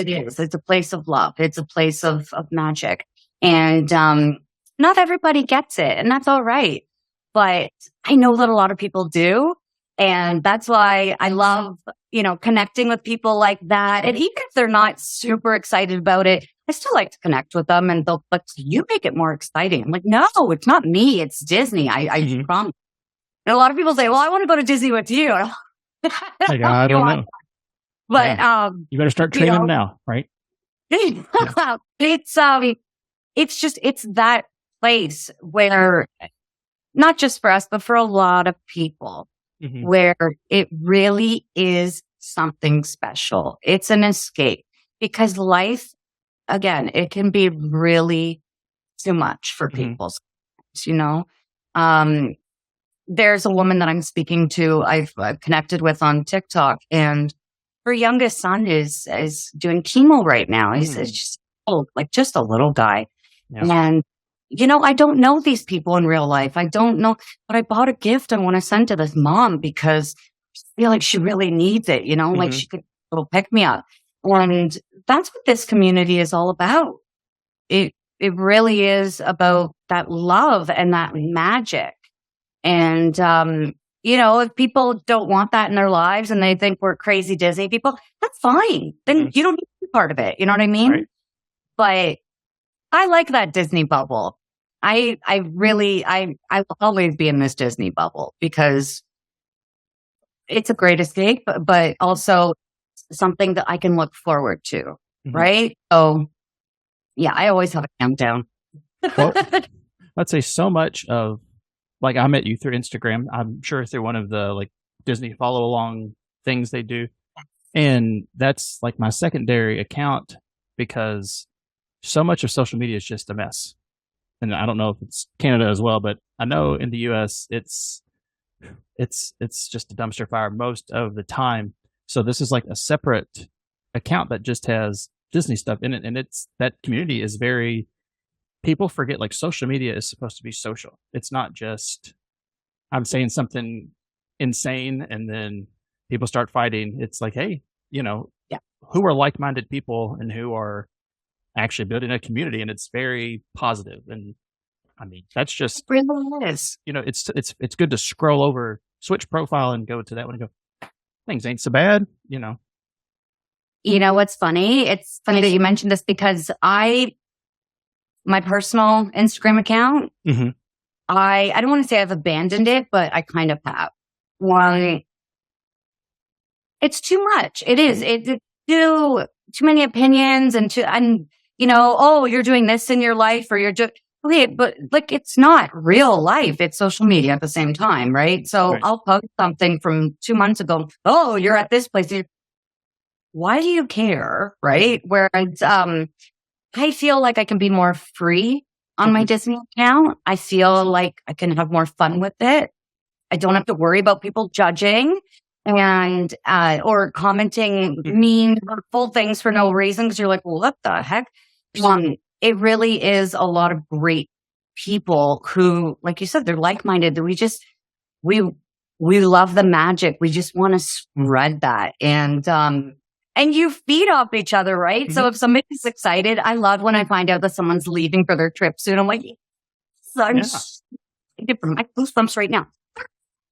is. It's a place of love. It's a place of magic. And not everybody gets it, and that's all right. But I know that a lot of people do. And that's why I love, connecting with people like that. And even if they're not super excited about it, I still like to connect with them, and they'll like, you make it more exciting. I'm like, no, it's not me. It's Disney. I promise. And a lot of people say, well, I want to go to Disney with you. I don't know. But you better start training them now, right? Yeah. It's that place where, not just for us, but for a lot of people, where it really is something special. It's an escape, because life, again, it can be really too much for people. There's a woman that I'm speaking to, I've connected with on TikTok, and her youngest son is doing chemo right now. He's just old, like just a little guy. Yeah. And I don't know these people in real life. I don't know, but I bought a gift I want to send to this mom because I feel like she really needs it, like she could a little pick me up. And that's what this community is all about. It really is about that love and that magic. And, if people don't want that in their lives and they think we're crazy Disney people, that's fine. Then you don't need to be part of it. You know what I mean? Right. But I like that Disney bubble. I will always be in this Disney bubble because it's a great escape, but also something that I can look forward to. Right. So yeah, I always have a countdown. Well, I'd say so much of, like, I met you through Instagram. I'm sure through one of the like Disney follow along things they do. And that's like my secondary account because so much of social media is just a mess. And I don't know if it's Canada as well, but I know in the US it's just a dumpster fire most of the time. So this is like a separate account that just has Disney stuff in it. And that community is very, people forget like social media is supposed to be social. It's not just I'm saying something insane and then people start fighting. It's like, hey, who are like-minded people and who are actually building a community, and it's very positive. And I mean, that's just it really is. It's good to scroll over, switch profile, and go to that one and go, things ain't so bad. What's funny? It's funny that you mentioned this because my personal Instagram account, I don't want to say I've abandoned it, but I kind of have. Why? It's too much. It is. It's too many opinions and you're doing this in your life or you're just, okay, but like, it's not real life. It's social media at the same time, right? So Right. I'll post something from 2 months ago. Oh, you're at this place. Why do you care? Right. Whereas, I feel like I can be more free on my Disney account. I feel like I can have more fun with it. I don't have to worry about people judging and or commenting mean, hurtful things for no reason because you're like, well, what the heck? It really is a lot of great people who, like you said, they're like-minded. That we love the magic. We just want to spread that. And you feed off each other, right? So if somebody's excited, I love when I find out that someone's leaving for their trip soon. I'm like, I'm excited for my goosebumps right now.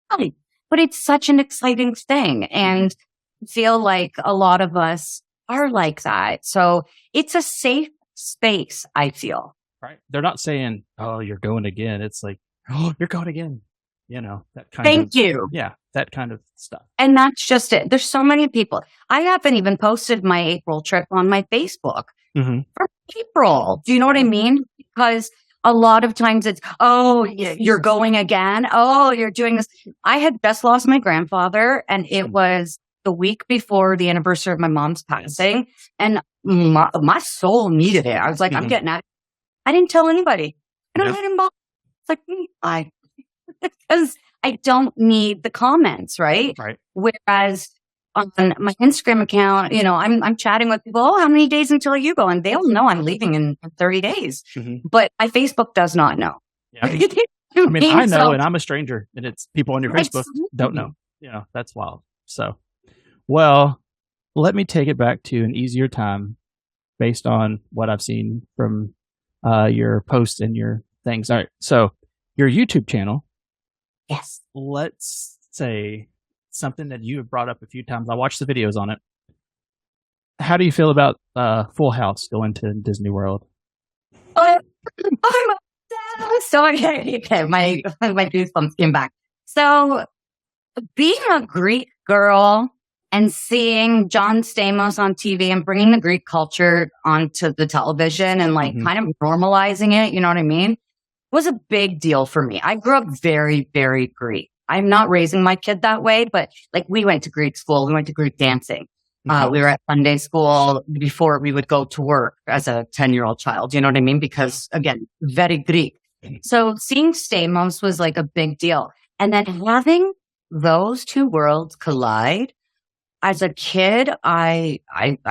But it's such an exciting thing. And I feel like a lot of us are like that. So it's a safe space, I feel. Right. They're not saying, oh, you're going again. It's like, oh, you're going again. That kind Thank you. Yeah, that kind of stuff. And that's just it. There's so many people. I haven't even posted my April trip on my Facebook for April. Do you know what I mean? Because a lot of times it's, oh, you're going again. Oh, you're doing this. I had just lost my grandfather and it was the week before the anniversary of my mom's passing. And my soul needed it. I was like, I'm getting out. I didn't tell anybody. I don't hit him back. It's like, because I don't need the comments, right? Right. Whereas on my Instagram account, I'm chatting with people. Oh, how many days until you go? And they'll know I'm leaving in 30 days. But my Facebook does not know. Yeah. I know, and I'm a stranger, and it's people on your Facebook don't know. That's wild. So, well, let me take it back to an easier time based on what I've seen from your posts and your things. All right. So your YouTube channel. Yes. Let's say something that you have brought up a few times. I watched the videos on it. How do you feel about Full House going to Disney World? I'm so okay. My goosebumps came back. So being a Greek girl and seeing John Stamos on TV and bringing the Greek culture onto the television and kind of normalizing it, you know what I mean? Was a big deal for me. I grew up very, very Greek. I'm not raising my kid that way, but like we went to Greek school. We went to Greek dancing. We were at Sunday school before we would go to work as a 10-year-old child. You know what I mean? Because again, very Greek. So seeing Stamos was like a big deal. And then having those two worlds collide as a kid, I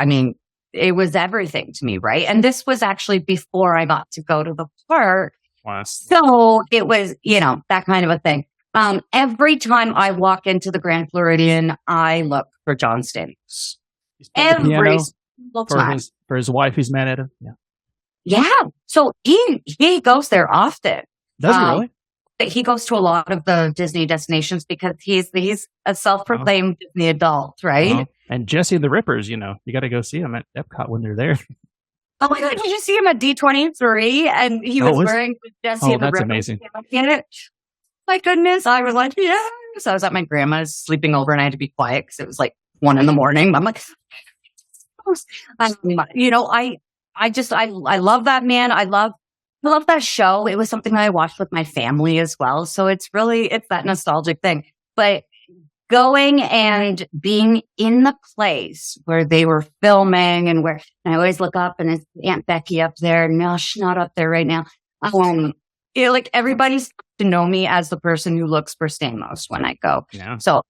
mean, it was everything to me, right? And this was actually before I got to go to the park. Wow. So it was, that kind of a thing. Every time I walk into the Grand Floridian, I look for John Stamos. Every single time. For his wife who's mad at him. Yeah. Yeah. So he goes there often. Does he really? He goes to a lot of the Disney destinations because he's a self-proclaimed Disney adult, right? And Jesse and the Rippers, you got to go see him at Epcot when they're there. Oh my God, did you see him at D23? And he was wearing Jesse and the Rippers. That's amazing. My goodness, I was like, yes. I was at my grandma's sleeping over and I had to be quiet because it was like 1 a.m. I'm like, I love that man. I love that show. It was something that I watched with my family as well. So it's that nostalgic thing. But going and being in the place where they were filming and I always look up and it's Aunt Becky up there. No, she's not up there right now. Everybody's to know me as the person who looks for Stamos when I go. Yeah. So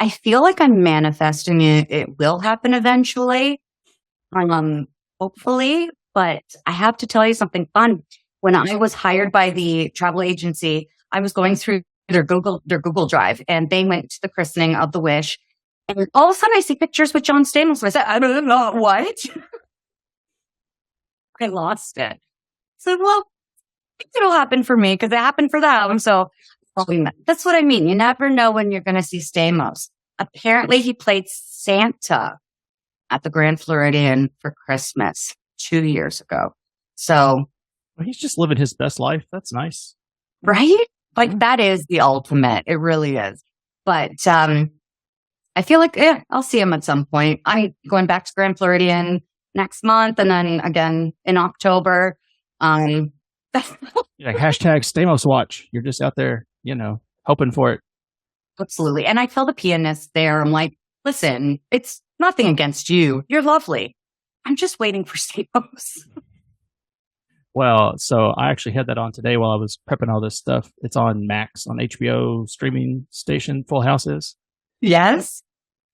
I feel like I'm manifesting it. It will happen eventually. Hopefully, but I have to tell you something fun. When I was hired by the travel agency, I was going through their Google Drive and they went to the christening of the Wish. And all of a sudden I see pictures with John Stamos. I said, I don't know what. I lost it. So, well, it'll happen for me because it happened for them. So that's what I mean. You never know when you're going to see Stamos. Apparently he played Santa at the Grand Floridian for Christmas 2 years ago. So he's just living his best life. That's nice. Right? That is the ultimate. It really is. But I feel like, I'll see him at some point. I'm going back to Grand Floridian next month and then again in October. Hashtag Stamos watch. You're just out there, hoping for it. Absolutely. And I tell the pianist there, I'm like, listen, it's nothing against you. You're lovely. I'm just waiting for Stamos. Well, so I actually had that on today while I was prepping all this stuff. It's on Max, on HBO streaming station, Full House is. Yes.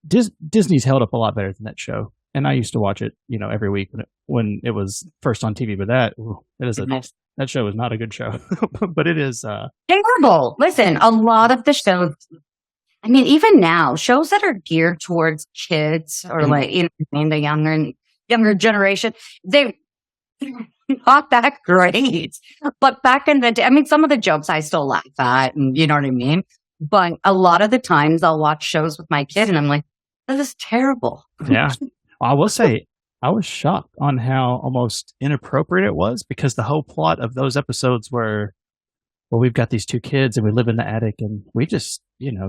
Disney's held up a lot better than that show. And I used to watch it, every week when it was first on TV. But that show is not a good show. But it is terrible. Listen, a lot of the shows, I mean, even now, shows that are geared towards kids or the younger generation, they're not that great. But back in the day, I mean, some of the jokes I still laugh at, and you know what I mean? But a lot of the times I'll watch shows with my kid and I'm like, this is terrible. Yeah. I will say, I was shocked on how almost inappropriate it was because the whole plot of those episodes were, well, we've got these 2 kids and we live in the attic and we just,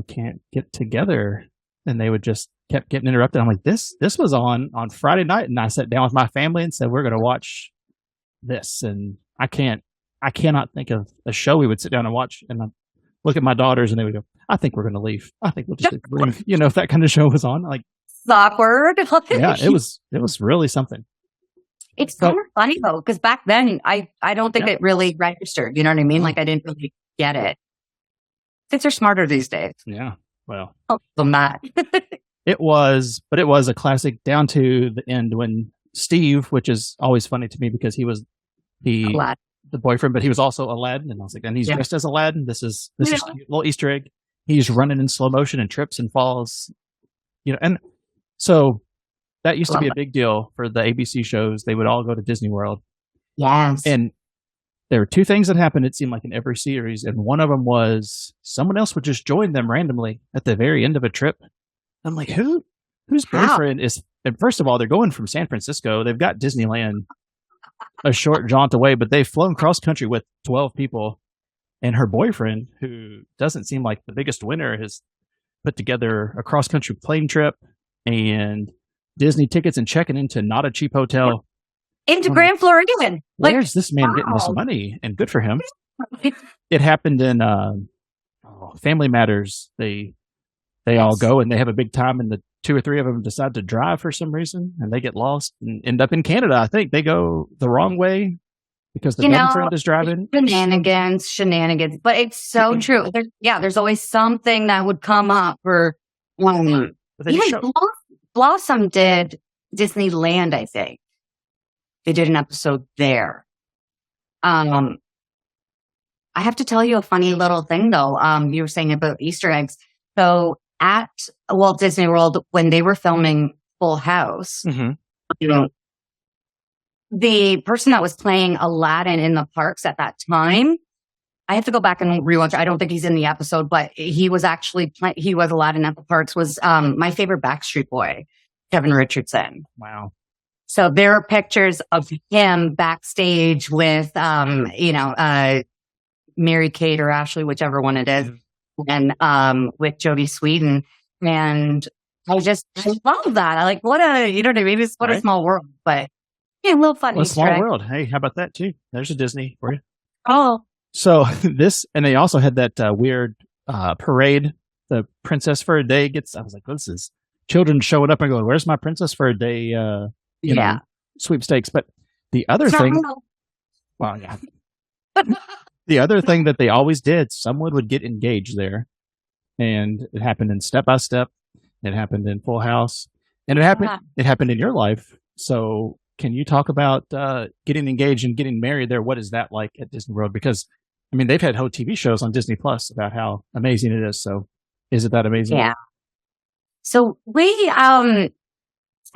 can't get together. And they would just kept getting interrupted. I'm like, this was on Friday night. And I sat down with my family and said, we're going to watch this. And I cannot think of a show we would sit down and watch. And I look at my daughters and they would go, I think we're going to leave. I think we'll just leave. If that kind of show was on, like, awkward. Yeah, it was really something. It's kind of funny though, because back then I don't think it really registered. You know what I mean? Like I didn't really get it. Kids are smarter these days. Yeah. Well, than that. It was a classic down to the end when Steve, which is always funny to me because he was the boyfriend, but he was also Aladdin, and I was like, and he's dressed as Aladdin. This is a little Easter egg. He's running in slow motion and trips and falls. And so that used to be a big deal for the ABC shows. They would all go to Disney World. Yes. And there were 2 things that happened, it seemed like, in every series. And one of them was someone else would just join them randomly at the very end of a trip. I'm like, whose boyfriend is, and first of all, they're going from San Francisco. They've got Disneyland a short jaunt away, but they've flown cross country with 12 people. And her boyfriend, who doesn't seem like the biggest winner, has put together a cross country plane trip and Disney tickets and checking into not a cheap hotel. Into Grand Floridian. Where's this man getting this money? And good for him. It happened in Family Matters. They all go and they have a big time, and the 2 or 3 of them decide to drive for some reason, and they get lost and end up in Canada. I think they go the wrong way because the friend is driving. Shenanigans. But it's so true. There's always something that would come up. Or Blossom did Disneyland, I think. They did an episode there. I have to tell you a funny little thing though. You were saying about Easter eggs. So at Walt Disney World, when they were filming Full House, you know, the person that was playing Aladdin in the parks at that time, I have to go back and rewatch. I don't think he's in the episode, but he was actually he was Aladdin at the parks. Was my favorite Backstreet Boy, Kevin Richardson. Wow. So there are pictures of him backstage with Mary Kate or Ashley, whichever one it is, and with Jodie Sweetin. And I love that. I like what a you know what I mean. It's what a small world, but yeah, a little funny. Well, a small world. Hey, how about that too? There's a Disney for you. Oh. So and they also had that weird parade. The Princess for a Day gets. I was like, this is children showing up and going, "Where's my Princess for a Day?" Sweepstakes. But the other thing, well, yeah, the other thing that they always did, someone would get engaged there, and it happened in Step by Step. It happened in Full House, and it happened in your life. So, can you talk about getting engaged and getting married there? What is that like at Disney World? Because I mean, they've had whole TV shows on Disney Plus about how amazing it is. So, is it that amazing? Yeah. So we,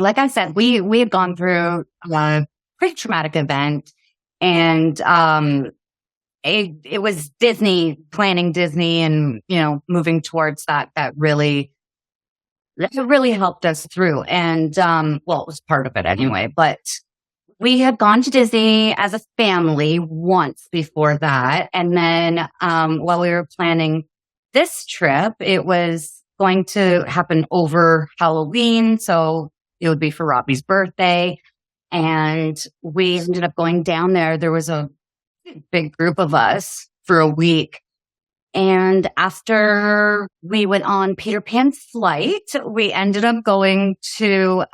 like I said, we had gone through a pretty traumatic event, and it was Disney planning Disney, and moving towards that really helped us through. And it was part of it anyway. But we had gone to Disney as a family once before that, and then while we were planning this trip, it was going to happen over Halloween, so it would be for Robbie's birthday. And we ended up going down there. There was a big group of us for a week. And after we went on Peter Pan's flight, we ended up going to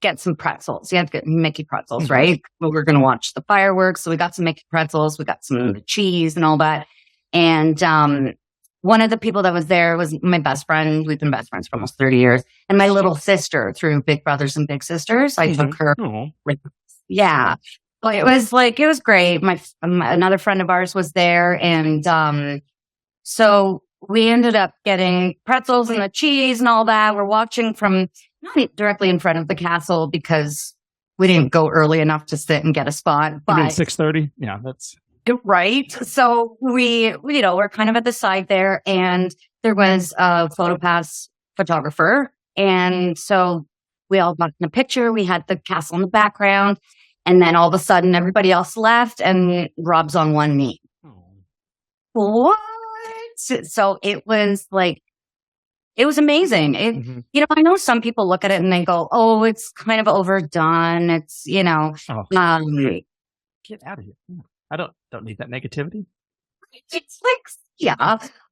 get some pretzels. You have to get Mickey pretzels, right? We were going to watch the fireworks. So we got some Mickey pretzels. We got some cheese and all that. And one of the people that was there was my best friend. We've been best friends for almost 30 years. And my little sister through Big Brothers and Big Sisters. I took her. Yeah. But it was great. Another friend of ours was there. And so we ended up getting pretzels and the cheese and all that. We're watching from not directly in front of the castle because we didn't go early enough to sit and get a spot. But 6:30? Yeah, that's... Right. So we're kind of at the side there, and there was a PhotoPass photographer. And so we all got in a picture. We had the castle in the background, and then all of a sudden everybody else left and Rob's on one knee. What? So it was amazing. I know some people look at it and they go, oh, it's kind of overdone. It's, get out of here. I don't need that negativity. It's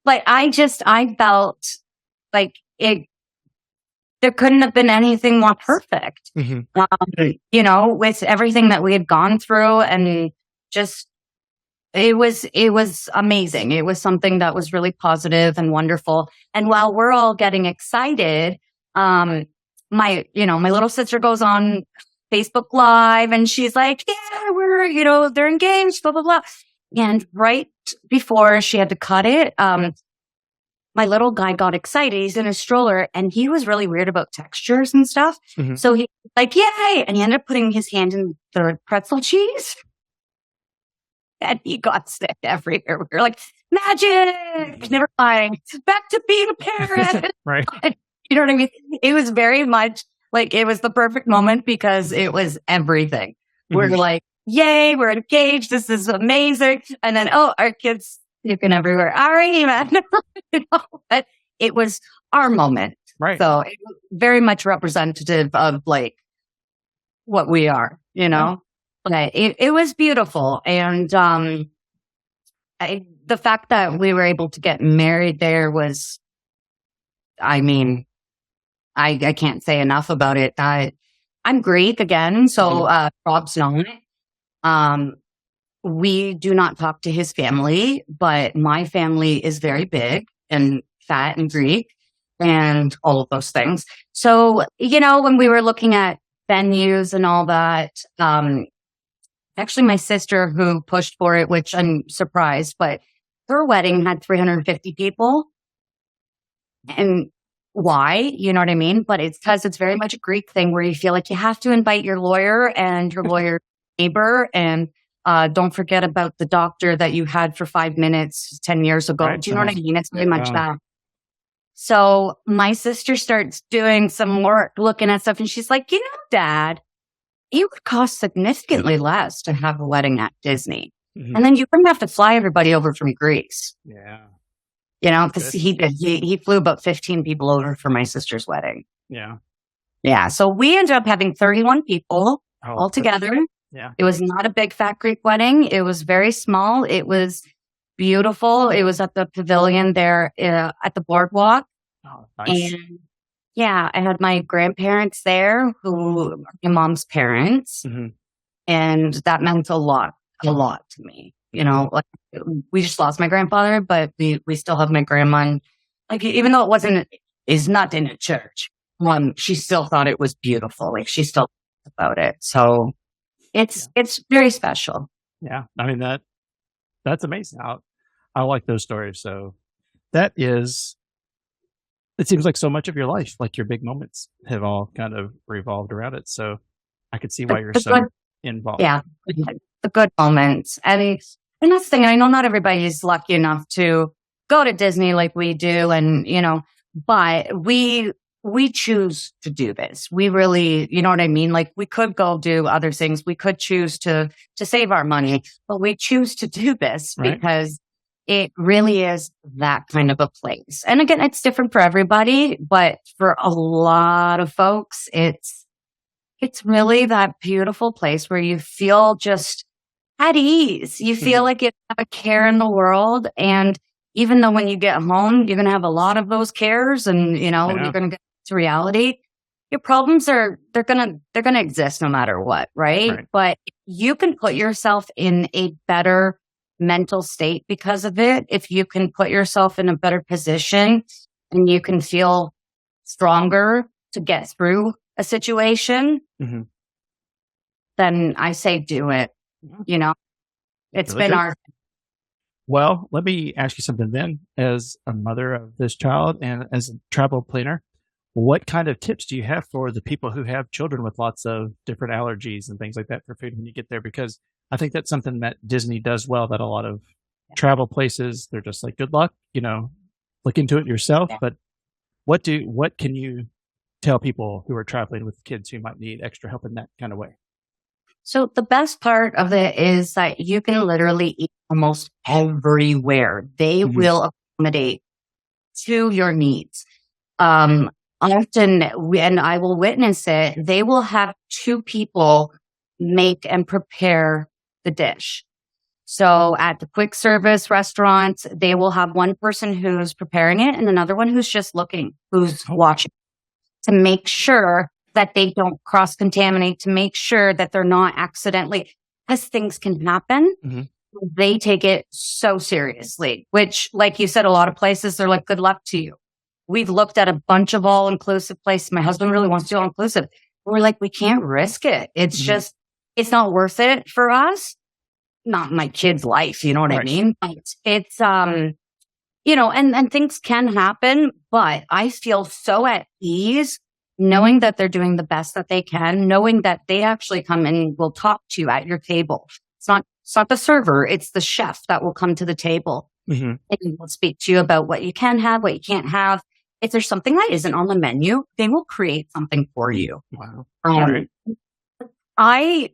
but I felt like there couldn't have been anything more perfect. With everything that we had gone through, and just it was amazing. It was something that was really positive and wonderful. And while we're all getting excited, my little sister goes on Facebook Live, and she's like, yeah, they're engaged, blah, blah, blah. And right before she had to cut it, my little guy got excited. He's in a stroller, and he was really weird about textures and stuff. So he like, yay. And he ended up putting his hand in the pretzel cheese, and he got sick everywhere. We were like, magic, never mind. Back to being a parent. Right. You know what I mean? It was very much it was the perfect moment because it was everything. We're like, yay, we're engaged. This is amazing. And then, our kids puking everywhere. All right, man. But it was our moment. Right. So it was very much representative of what we are, But it was beautiful. And the fact that we were able to get married there was, I can't say enough about it. I'm Greek again, so Rob's not. We do not talk to his family, but my family is very big and fat and Greek and all of those things. So, when we were looking at venues and all that, actually my sister who pushed for it, which I'm surprised, but her wedding had 350 people. And why? You know what I mean? But it's because it's very much a Greek thing where you feel like you have to invite your lawyer and your lawyer neighbor, and don't forget about the doctor that you had for 5 minutes 10 years ago. Right. Do you know what I mean? It's very much that. So my sister starts doing some work, looking at stuff, and she's like, Dad, it would cost significantly less to have a wedding at Disney. Mhm. And then you wouldn't have to fly everybody over from Greece. Yeah. Because he flew about 15 people over for my sister's wedding. Yeah. Yeah. So we ended up having 31 people all together. Yeah. It was not a big fat Greek wedding. It was very small. It was beautiful. It was at the pavilion there at the boardwalk. Oh, nice. And yeah, I had my grandparents there who are my mom's parents. Mm-hmm. And that meant a lot to me. Like we just lost my grandfather, but we still have my grandma. And, like, even though is not in a church, she still thought it was beautiful. Like she still thought about it. So it's very special. Yeah. I mean, that's amazing. I like those stories. So it seems like so much of your life, like your big moments have all kind of revolved around it. So I could see why you're so involved. Yeah. The good moments. And that's the thing. I know not everybody is lucky enough to go to Disney like we do. And, but we choose to do this. We really, you know what I mean? Like we could go do other things. We could choose to save our money, but we choose to do this because it really is that kind of a place. And again, it's different for everybody, but for a lot of folks, it's really that beautiful place where you feel just at ease. You feel like you have a care in the world. And even though when you get home, you're going to have a lot of those cares and, you're going to get to reality. Your problems they're going to exist no matter what. Right. But you can put yourself in a better mental state because of it. If you can put yourself in a better position and you can feel stronger to get through a situation, then I say do it. It's really been our. Well, let me ask you something then. As a mother of this child and as a travel planner, what kind of tips do you have for the people who have children with lots of different allergies and things like that for food when you get there? Because I think that's something that Disney does well, that a lot of travel places, they're just like, good luck, look into it yourself. Yeah. But what can you tell people who are traveling with kids who might need extra help in that kind of way? So the best part of it is that you can literally eat almost everywhere. They will accommodate to your needs. Often, and I will witness it, they will have 2 people make and prepare the dish. So at the quick service restaurants, they will have one person who's preparing it and another one who's just looking, who's watching, to make sure that they don't cross-contaminate, to make sure that they're not accidentally, because things can happen. They take it so seriously, which, like you said, a lot of places, they're like, good luck to you. We've looked at a bunch of all-inclusive places. My husband really wants to do all-inclusive. We're like, we can't risk it. It's just, it's not worth it for us. Not my kid's life, you know what I mean? It's, and things can happen, but I feel so at ease knowing that they're doing the best that they can, knowing that they actually come and will talk to you at your table. It's not the server, it's the chef that will come to the table and will speak to you about what you can have, what you can't have. If there's something that isn't on the menu, they will create something for you. Wow. I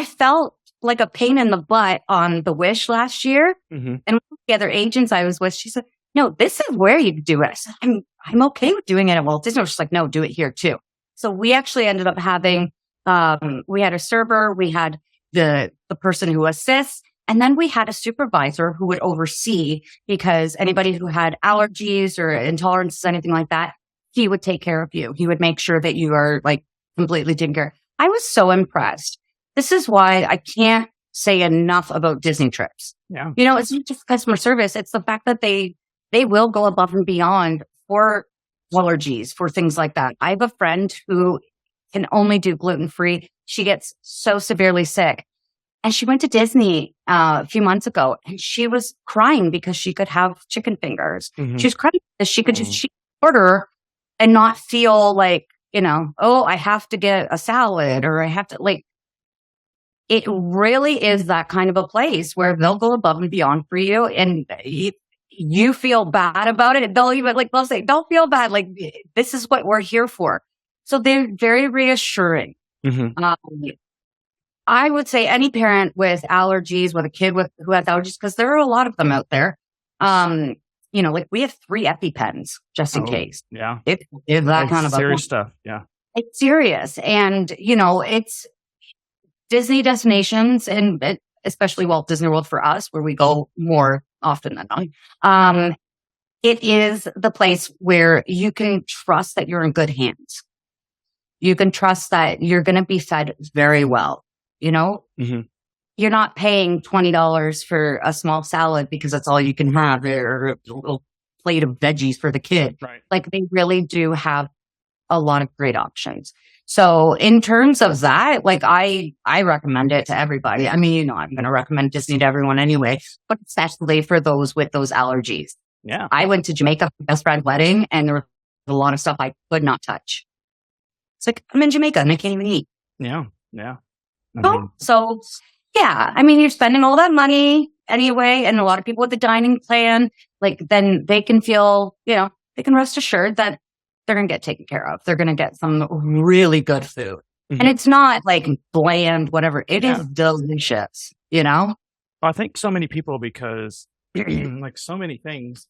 felt like a pain in the butt on the Wish last year. And one of the other agents I was with, she said, no, this is where you do it. I said, I'm okay with doing it at Walt Disney. She's like, no, do it here too. So we actually ended up having, we had a server, we had the person who assists, and then we had a supervisor who would oversee, because anybody who had allergies or intolerances, anything like that, he would take care of you. He would make sure that you are like completely taken care of. I was so impressed. This is why I can't say enough about Disney trips. Yeah. It's not just customer service. It's the fact that they will go above and beyond for allergies, for things like that. I have a friend who can only do gluten-free. She gets so severely sick. And she went to Disney a few months ago, and she was crying because she could have chicken fingers. Mhm. She was crying because she could just order and not feel like, oh, I have to get a salad or I have to it really is that kind of a place where they'll go above and beyond for you, and you feel bad about it. They'll even they'll say, don't feel bad. Like, this is what we're here for. So they're very reassuring. Mhm. I would say any parent with allergies, with a kid who has allergies, because there are a lot of them out there. We have 3 EpiPens just in case. Yeah. It's that kind of serious stuff. Yeah. It's serious. And, it's Disney destinations, and especially Walt Disney World for us, where we go more often than not. It is the place where you can trust that you're in good hands. You can trust that you're going to be fed very well. Mhm. You're not paying $20 for a small salad because that's all you can have, or a little plate of veggies for the kid. Right. They really do have a lot of great options. So in terms of that, I recommend it to everybody. I mean, I'm going to recommend Disney to everyone anyway, but especially for those with those allergies. Yeah. I went to Jamaica for my best friend's wedding, and there was a lot of stuff I could not touch. It's I'm in Jamaica and I can't even eat. Yeah. Yeah. So, yeah, you're spending all that money anyway, and a lot of people with the dining plan, then they can feel, they can rest assured that they're going to get taken care of. They're going to get some really good food. Mhm. And it's not bland, whatever. It is delicious, I think so many people, because so many things,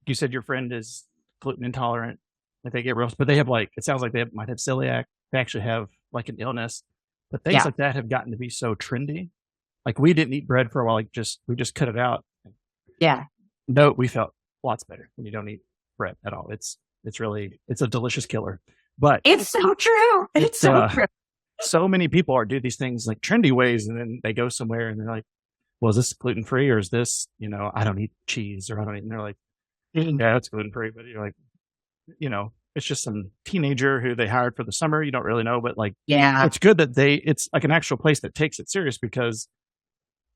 you said your friend is gluten intolerant, that they get real, but they have it sounds like they might have celiac. They actually have an illness. But things like that have gotten to be so trendy. We didn't eat bread for a while. We just cut it out. Yeah. No, we felt lots better when you don't eat bread at all. It's a delicious killer. But it's so true. It's so true. So many people do these things trendy ways, and then they go somewhere and they're like, well, is this gluten free, or is this, I don't eat cheese, or I don't eat, and they're like, yeah, it's gluten free, but you're like, it's just some teenager who they hired for the summer. You don't really know, but it's good that it's an actual place that takes it serious, because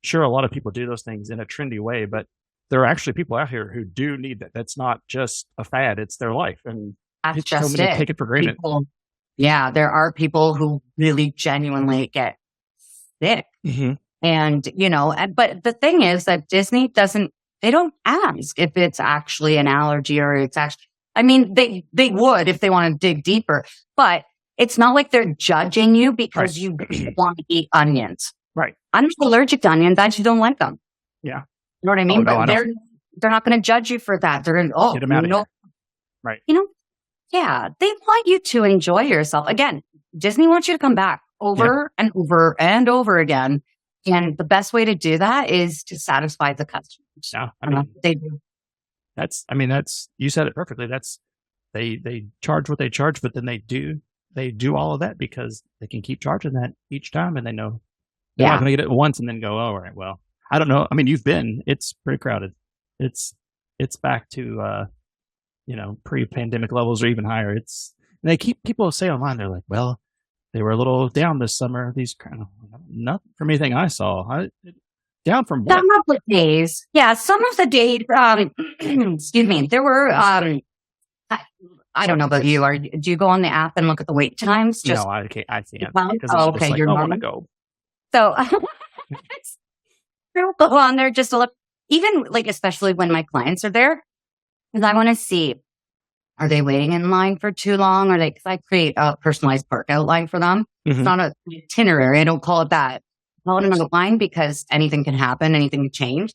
sure, a lot of people do those things in a trendy way, but there are actually people out here who do need that. That's not just a fad; it's their life, and that's just so many take it for granted. There are people who really genuinely get sick, and but the thing is that Disney they don't ask if it's actually an allergy or it's actually. They would if they want to dig deeper, but it's not like they're judging you because you want to eat onions. Right. I'm not allergic to onions. I just don't like them. Yeah. You know what I mean? But they're not going to judge you for that. They're going to, get them out of here. Right. Yeah, they want you to enjoy yourself. Again, Disney wants you to come back over and over and over again. And the best way to do that is to satisfy the customers. Yeah. They do. That's you said it perfectly. They charge what they charge, but then they do all of that because they can keep charging that each time, and they know they're not going to get it once and then go, oh, all right, well, I don't know. You've been, it's pretty crowded. It's back to, pre-pandemic levels or even higher. People say online, they're like, well, they were a little down this summer. Not from anything I saw. Down from what? Some of the days. Yeah, some of the days, excuse me, there were, I don't know about you. Do you go on the app and look at the wait times? No, I can't. I can't. Okay, you're I want to go. So, we'll go on there just to look, even especially when my clients are there, because I want to see, are they waiting in line for too long? Or because I create a personalized park outline for them. It's not an itinerary. I don't call it that. I call it an outline because anything can happen, anything can change.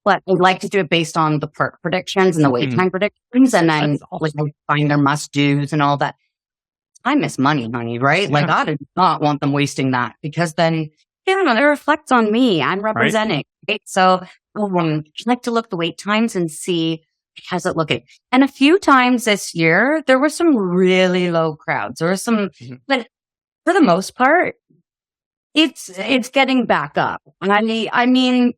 But I like to do it based on the park predictions and the wait time predictions, and then I find their must-dos and all that. I miss money, honey, right? Yeah. I do not want them wasting that, because then it reflects on me. I'm representing, right? So I like to look at the wait times and see how's it looking. And a few times this year, there were some really low crowds. There were some, but for the most part, it's getting back up. And I mean,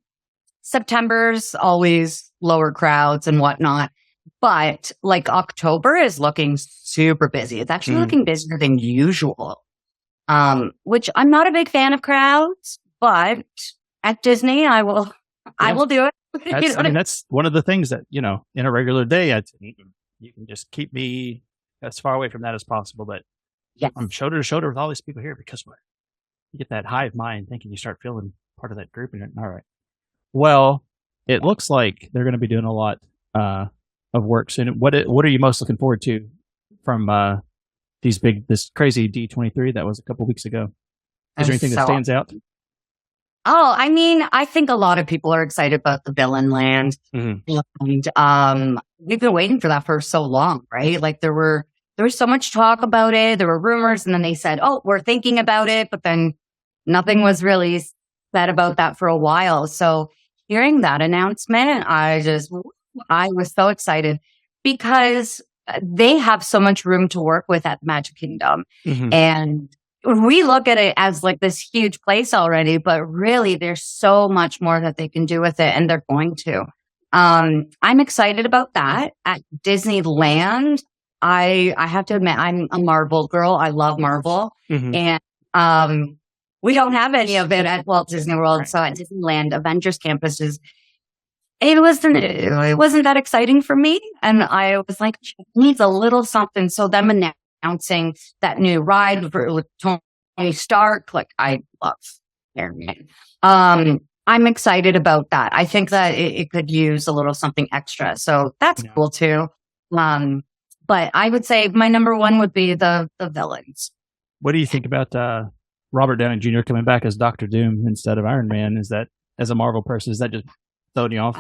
September's always lower crowds and whatnot, but October is looking super busy. It's actually looking busier than usual, which I'm not a big fan of crowds, but at Disney, I will do it. That's one of the things that, in a regular day, you can just keep me as far away from that as possible. But yes. I'm shoulder to shoulder with all these people here because you get that hive mind thinking you start feeling part of that group. And all right. Well, it looks like they're going to be doing a lot of work soon. What are you most looking forward to from this crazy D23 that was a couple weeks ago? Is there anything that stands out? Oh, I mean, I think a lot of people are excited about the Villain Land. Mm-hmm. And we've been waiting for that for so long, right? Like there was so much talk about it. There were rumors, and then they said, "Oh, we're thinking about it," but then nothing was really said about that for a while. So hearing that announcement, I was so excited because they have so much room to work with at Magic Kingdom. Mm-hmm. And we look at it as like this huge place already, but really there's so much more that they can do with it, and they're going to. I'm excited about that. At Disneyland, I have to admit, I'm a Marvel girl. I love Marvel. Mm-hmm. And we don't have any of it at Walt Disney World. Right. So at Disneyland, Avengers Campus it wasn't that exciting for me. And I was like, it needs a little something. So them announcing that new ride with Tony Stark, like I love Iron Man. I'm excited about that. I think that it could use a little something extra. So that's cool too. But I would say my number one would be the villains. What do you think about Robert Downey Jr. coming back as Dr. Doom instead of Iron Man? Is that, as a Marvel person, is that just throwing you off?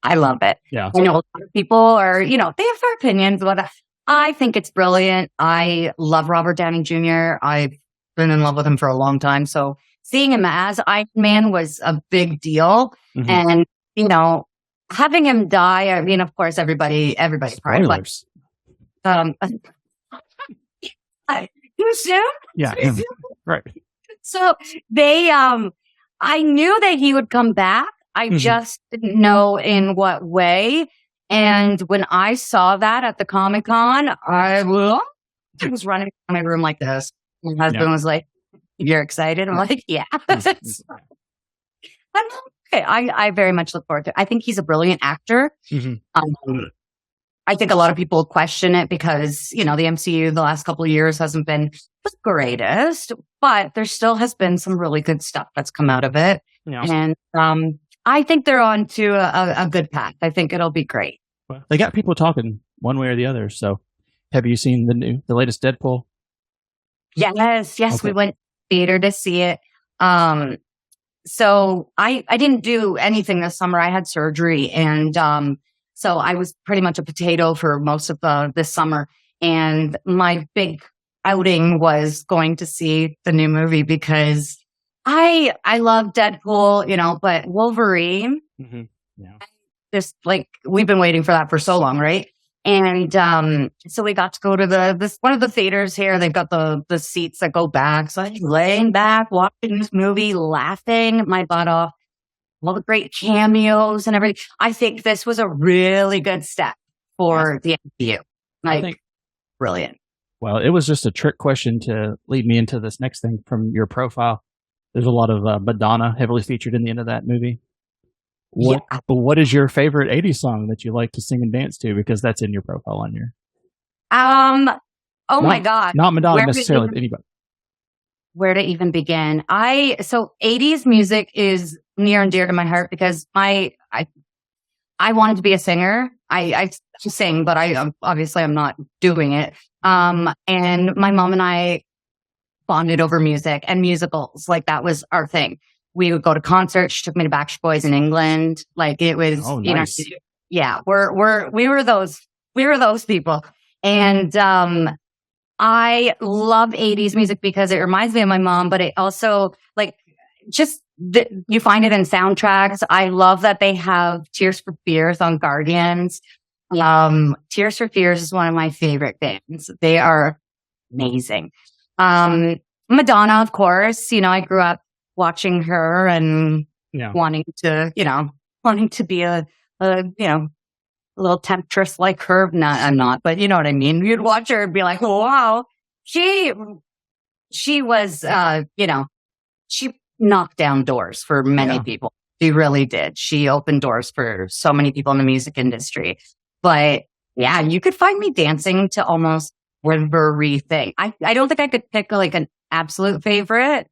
I love it. Yeah. I know a lot of people are, they have their opinions, but I think it's brilliant. I love Robert Downey Jr. I've been in love with him for a long time. So seeing him as Iron Man was a big deal. Mm-hmm. And, having him die, I mean, of course, everybody cried. Too soon? Yeah. Right. So I knew that he would come back. I just didn't know in what way. And when I saw that at the Comic-Con, I was running in my room like this. My husband was like, "You're excited?" I'm like, "Yeah." Okay. I very much look forward to it. I think he's a brilliant actor. Mm-hmm. I think a lot of people question it because, the MCU the last couple of years hasn't been the greatest, but there still has been some really good stuff that's come out of it. Yeah. And I think they're on to a good path. I think it'll be great. Well, they got people talking one way or the other. So have you seen the latest Deadpool? Yes. Okay. We went to the theater to see it. So I didn't do anything this summer. I had surgery, and so I was pretty much a potato for most of this summer. And my big outing was going to see the new movie because I love Deadpool, but Wolverine, just like we've been waiting for that for so long, right? And so we got to go to one of the theaters here. They've got the seats that go back. So I was laying back, watching this movie, laughing my butt off. All the great cameos and everything. I think this was a really good step for the MCU. I think brilliant. Well, it was just a trick question to lead me into this next thing from your profile. There's a lot of Madonna heavily featured in the end of that movie. What is your favorite 80s song that you like to sing and dance to? Because that's in your profile on your. My God. Not Madonna necessarily, anybody. Where to even begin? So 80s music is near and dear to my heart because I wanted to be a singer. I sing, but obviously I'm not doing it. And my mom and I bonded over music and musicals. Like that was our thing. We would go to concerts. She took me to Backstreet Boys in England. Like it was, nice. Yeah, we were those people. And, I love 80s music because it reminds me of my mom, but it also you find it in soundtracks. I love that they have Tears for Fears on Guardians. Tears for Fears is one of my favorite bands. They are amazing. Madonna, of course, I grew up watching her and wanting to be a little temptress like her. I'm not, but you know what I mean? You'd watch her and be like, wow, she was, she knocked down doors for many people. She really did. She opened doors for so many people in the music industry. But yeah, you could find me dancing to almost everything. I don't think I could pick like an absolute favorite.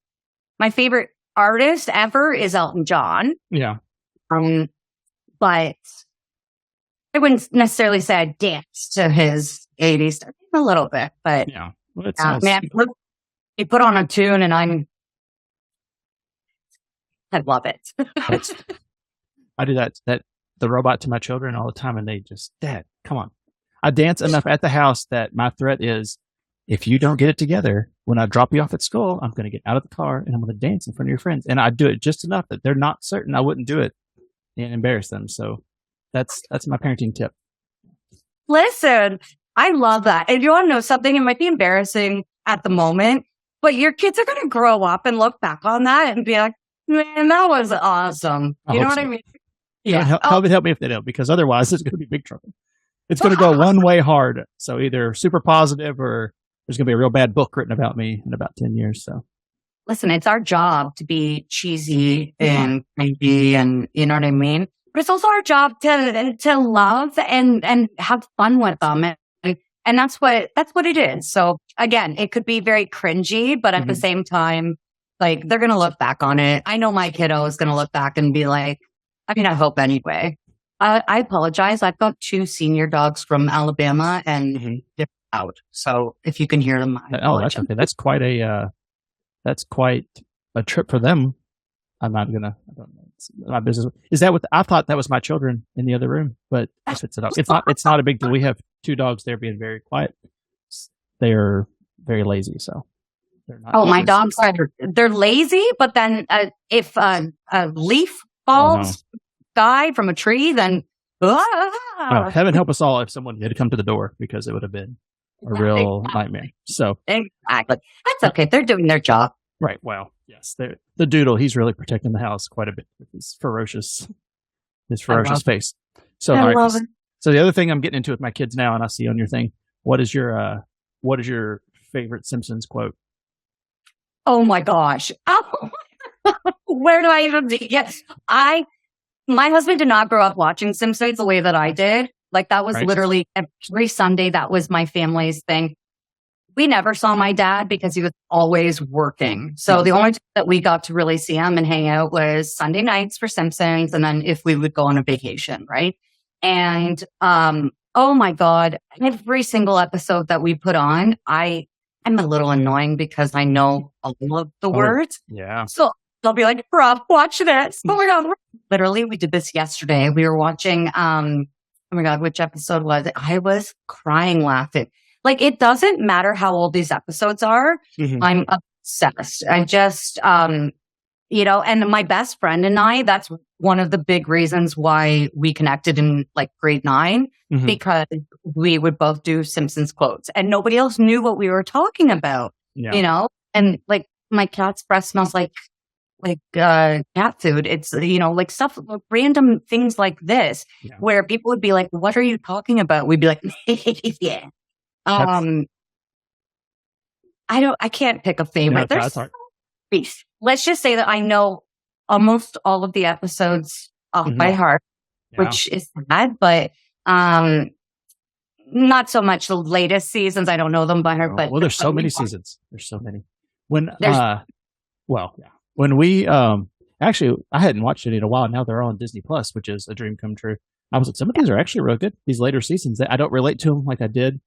My favorite artist ever is Elton John. Yeah. But I wouldn't necessarily say I dance to his 80s stuff. A little bit, but yeah. Well, man, look, you put on a tune and I love it. I do that the robot to my children all the time, and they just, Dad, come on. I dance enough at the house that my threat is, if you don't get it together, when I drop you off at school, I'm going to get out of the car and I'm going to dance in front of your friends. And I do it just enough that they're not certain I wouldn't do it and embarrass them. So that's my parenting tip. Listen, I love that. And you want to know something? It might be embarrassing at the moment, but your kids are going to grow up and look back on that and be like, man, that was awesome. You know what I mean? Yeah. Help me if they don't, because otherwise it's going to be big trouble. It's going to go one way hard. So either super positive or there's going to be a real bad book written about me in about 10 years. So listen, it's our job to be cheesy and cranky and you know what I mean? But it's also our job to love and have fun with them. And that's what it is. So again, it could be very cringy, but at the same time, like they're going to look back on it. I know my kiddo is going to look back and be like, I mean, I hope anyway. I apologize. I've got 2 senior dogs from Alabama and they're out. So if you can hear them, that's okay. That's quite a trip for them. I don't know. It's my business. Is that what I thought that was my children in the other room, but if it's a dog, it's not a big deal. We have 2 dogs. They're being very quiet. They are very lazy. So they're not. Oh, my dogs they're lazy, but then if a leaf falls sky from a tree, then heaven help us all if someone had to come to the door, because it would have been a real nightmare. So exactly, that's okay. They're doing their job, right? Well, yes, the doodle, he's really protecting the house quite a bit with his ferocious face. So I love it. So the other thing I'm getting into with my kids now, and I see on your thing, what is your favorite Simpsons quote? Oh my gosh. Where do I even begin? My husband did not grow up watching Simpsons the way that I did. Like that was literally every Sunday. That was my family's thing. We never saw my dad because he was always working. So the only time that we got to really see him and hang out was Sunday nights for Simpsons. And then if we would go on a vacation, right? And, oh my God, every single episode that we put on, I'm a little annoying because I know all of the words. Yeah. So they'll be like, Rob, watch this. Oh my God. Literally, we did this yesterday. We were watching, oh my God, which episode was it? I was crying laughing. Like, it doesn't matter how old these episodes are. I'm obsessed. I just, and my best friend and I, that's one of the big reasons why we connected in like grade 9, because we would both do Simpsons quotes and nobody else knew what we were talking about, and like my cat's breath smells like cat food. It's, like stuff, random things like this where people would be like, what are you talking about? We'd be like, yeah. I can't pick a favorite. Let's just say that I know almost all of the episodes off by heart, which is sad, but not so much the latest seasons. I don't know them by heart, but there's so many seasons. There's so many. When we actually, I hadn't watched it in a while. Now they're on Disney Plus, which is a dream come true. I was like, some of these are actually real good. These later seasons, I don't relate to them like I did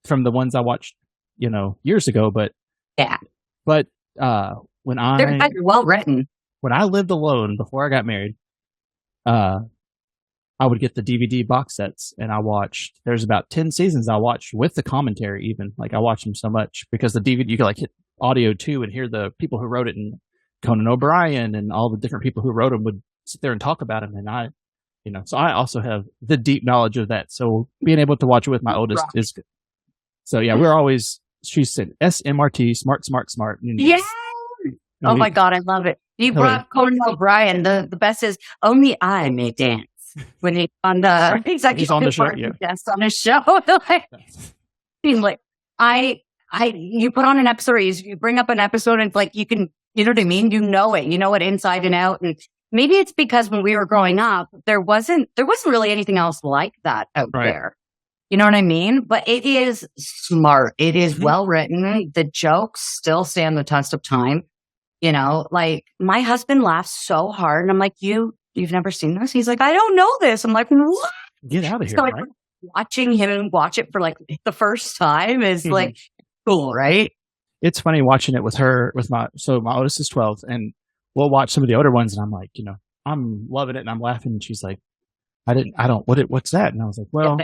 from the ones I watched, years ago. But when they're well written. When I lived alone before I got married, I would get the DVD box sets, and there's about 10 seasons I watched with the commentary. Even like I watched them so much because the DVD you could like hit audio too and hear the people who wrote it, and Conan O'Brien and all the different people who wrote them would sit there and talk about them. And so I also have the deep knowledge of that. So being able to watch it with my oldest is good. So yeah, she said SMRT, smart. Yeah. Oh my God, I love it. You brought Conan O'Brien. The best is only I may dance when he's on the he's on the show. Yeah. Yes, on the show. You put on an episode, or you bring up an episode, and it's like you can You know what I mean? You know it inside and out. And maybe it's because when we were growing up, there wasn't really anything else like that out there. You know what I mean? But it is smart. It is well written. The jokes still stand the test of time. You know, like my husband laughs so hard and I'm like, you've never seen this? He's like, I don't know this. I'm like, what? Get out of here, So right? Watching him watch it for like the first time is like cool, right? It's funny watching it with her, my oldest is 12 and we'll watch some of the older ones and I'm like, I'm loving it and I'm laughing. And she's like, what's that? And I was like, well,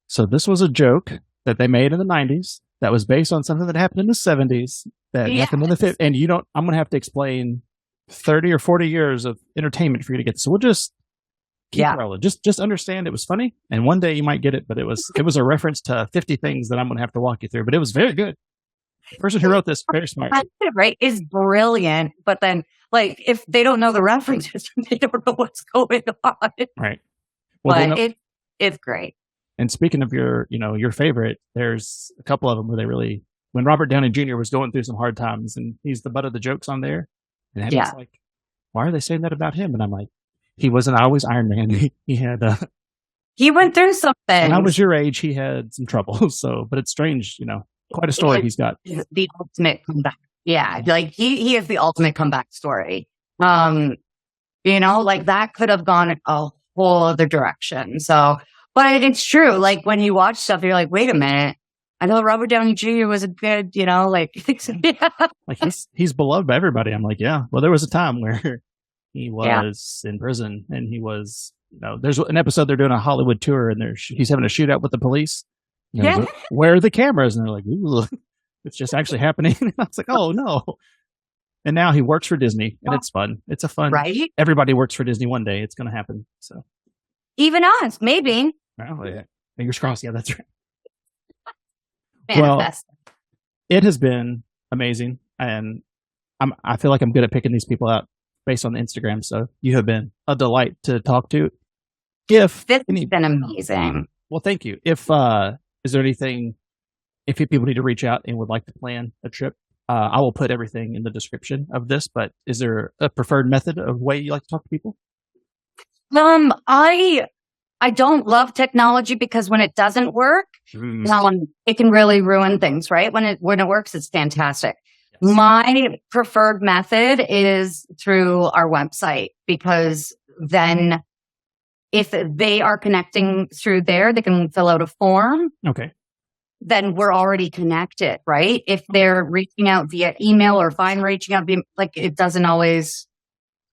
so this was a joke that they made in the 90s that was based on something that happened in the 70s that happened in the 50s. And I'm going to have to explain 30 or 40 years of entertainment for you to get. So we'll just keep rolling. Just understand it was funny. And one day you might get it, but it was a reference to 50 things that I'm going to have to walk you through, but it was very good. The person who wrote this, very smart. Right, is brilliant. But then, like, if they don't know the references, they don't know what's going on. Right. Well, but it's great. And speaking of your favorite, there's a couple of them where when Robert Downey Jr. was going through some hard times and he's the butt of the jokes on there. And Eddie's like, why are they saying that about him? And I'm like, he wasn't always Iron Man. He had, he went through something. When I was your age, he had some trouble. So, but it's strange, quite a story he's got. The ultimate comeback. Yeah. Like he is the ultimate comeback story. Like that could have gone a whole other direction. So, but it's true. Like when you watch stuff, you're like, wait a minute. I know Robert Downey Jr. was a good, like he's beloved by everybody. I'm like, yeah. Well, there was a time where he was in prison and he was, there's an episode they're doing a Hollywood tour and he's having a shootout with the police. Where are the cameras? And they're like, ooh, it's just actually happening. And I was like, oh no. And now he works for Disney and it's fun. It's a fun, right? Everybody works for Disney one day. It's going to happen. So even us, maybe. Well, yeah. Fingers crossed. Yeah, that's right. Manifest. Well, it has been amazing, and I feel like I'm good at picking these people out based on the Instagram. So you have been a delight to talk to. This has been amazing. Well, thank you. If is there anything if people need to reach out and would like to plan a trip, I will put everything in the description of this. But is there a preferred method of way you like to talk to people? I don't love technology because when it doesn't work, it can really ruin things, right? When it works, it's fantastic. Yes. My preferred method is through our website because then if they are connecting through there, they can fill out a form. Okay. Then we're already connected, right? If they're reaching out via email or if I'm reaching out, it doesn't always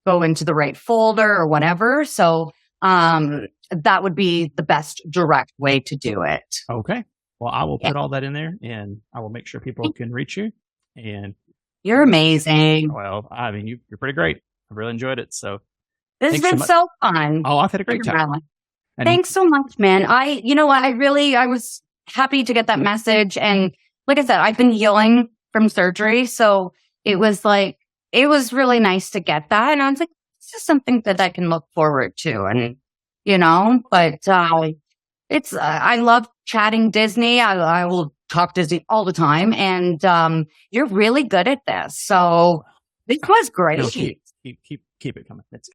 go into the right folder or whatever. So, that would be the best direct way to do it. Okay. Well, I will put all that in there and I will make sure people can reach you. And you're amazing. Well, I mean, you're pretty great. I really enjoyed it. So this has been so fun. Oh, I've had a great time. Thanks so much, man. I was happy to get that message. And like I said, I've been healing from surgery. So it was really nice to get that. And I was like, this is something that I can look forward to. And, but I love chatting Disney. I will talk Disney all the time. And you're really good at this. So this was great. Keep it coming.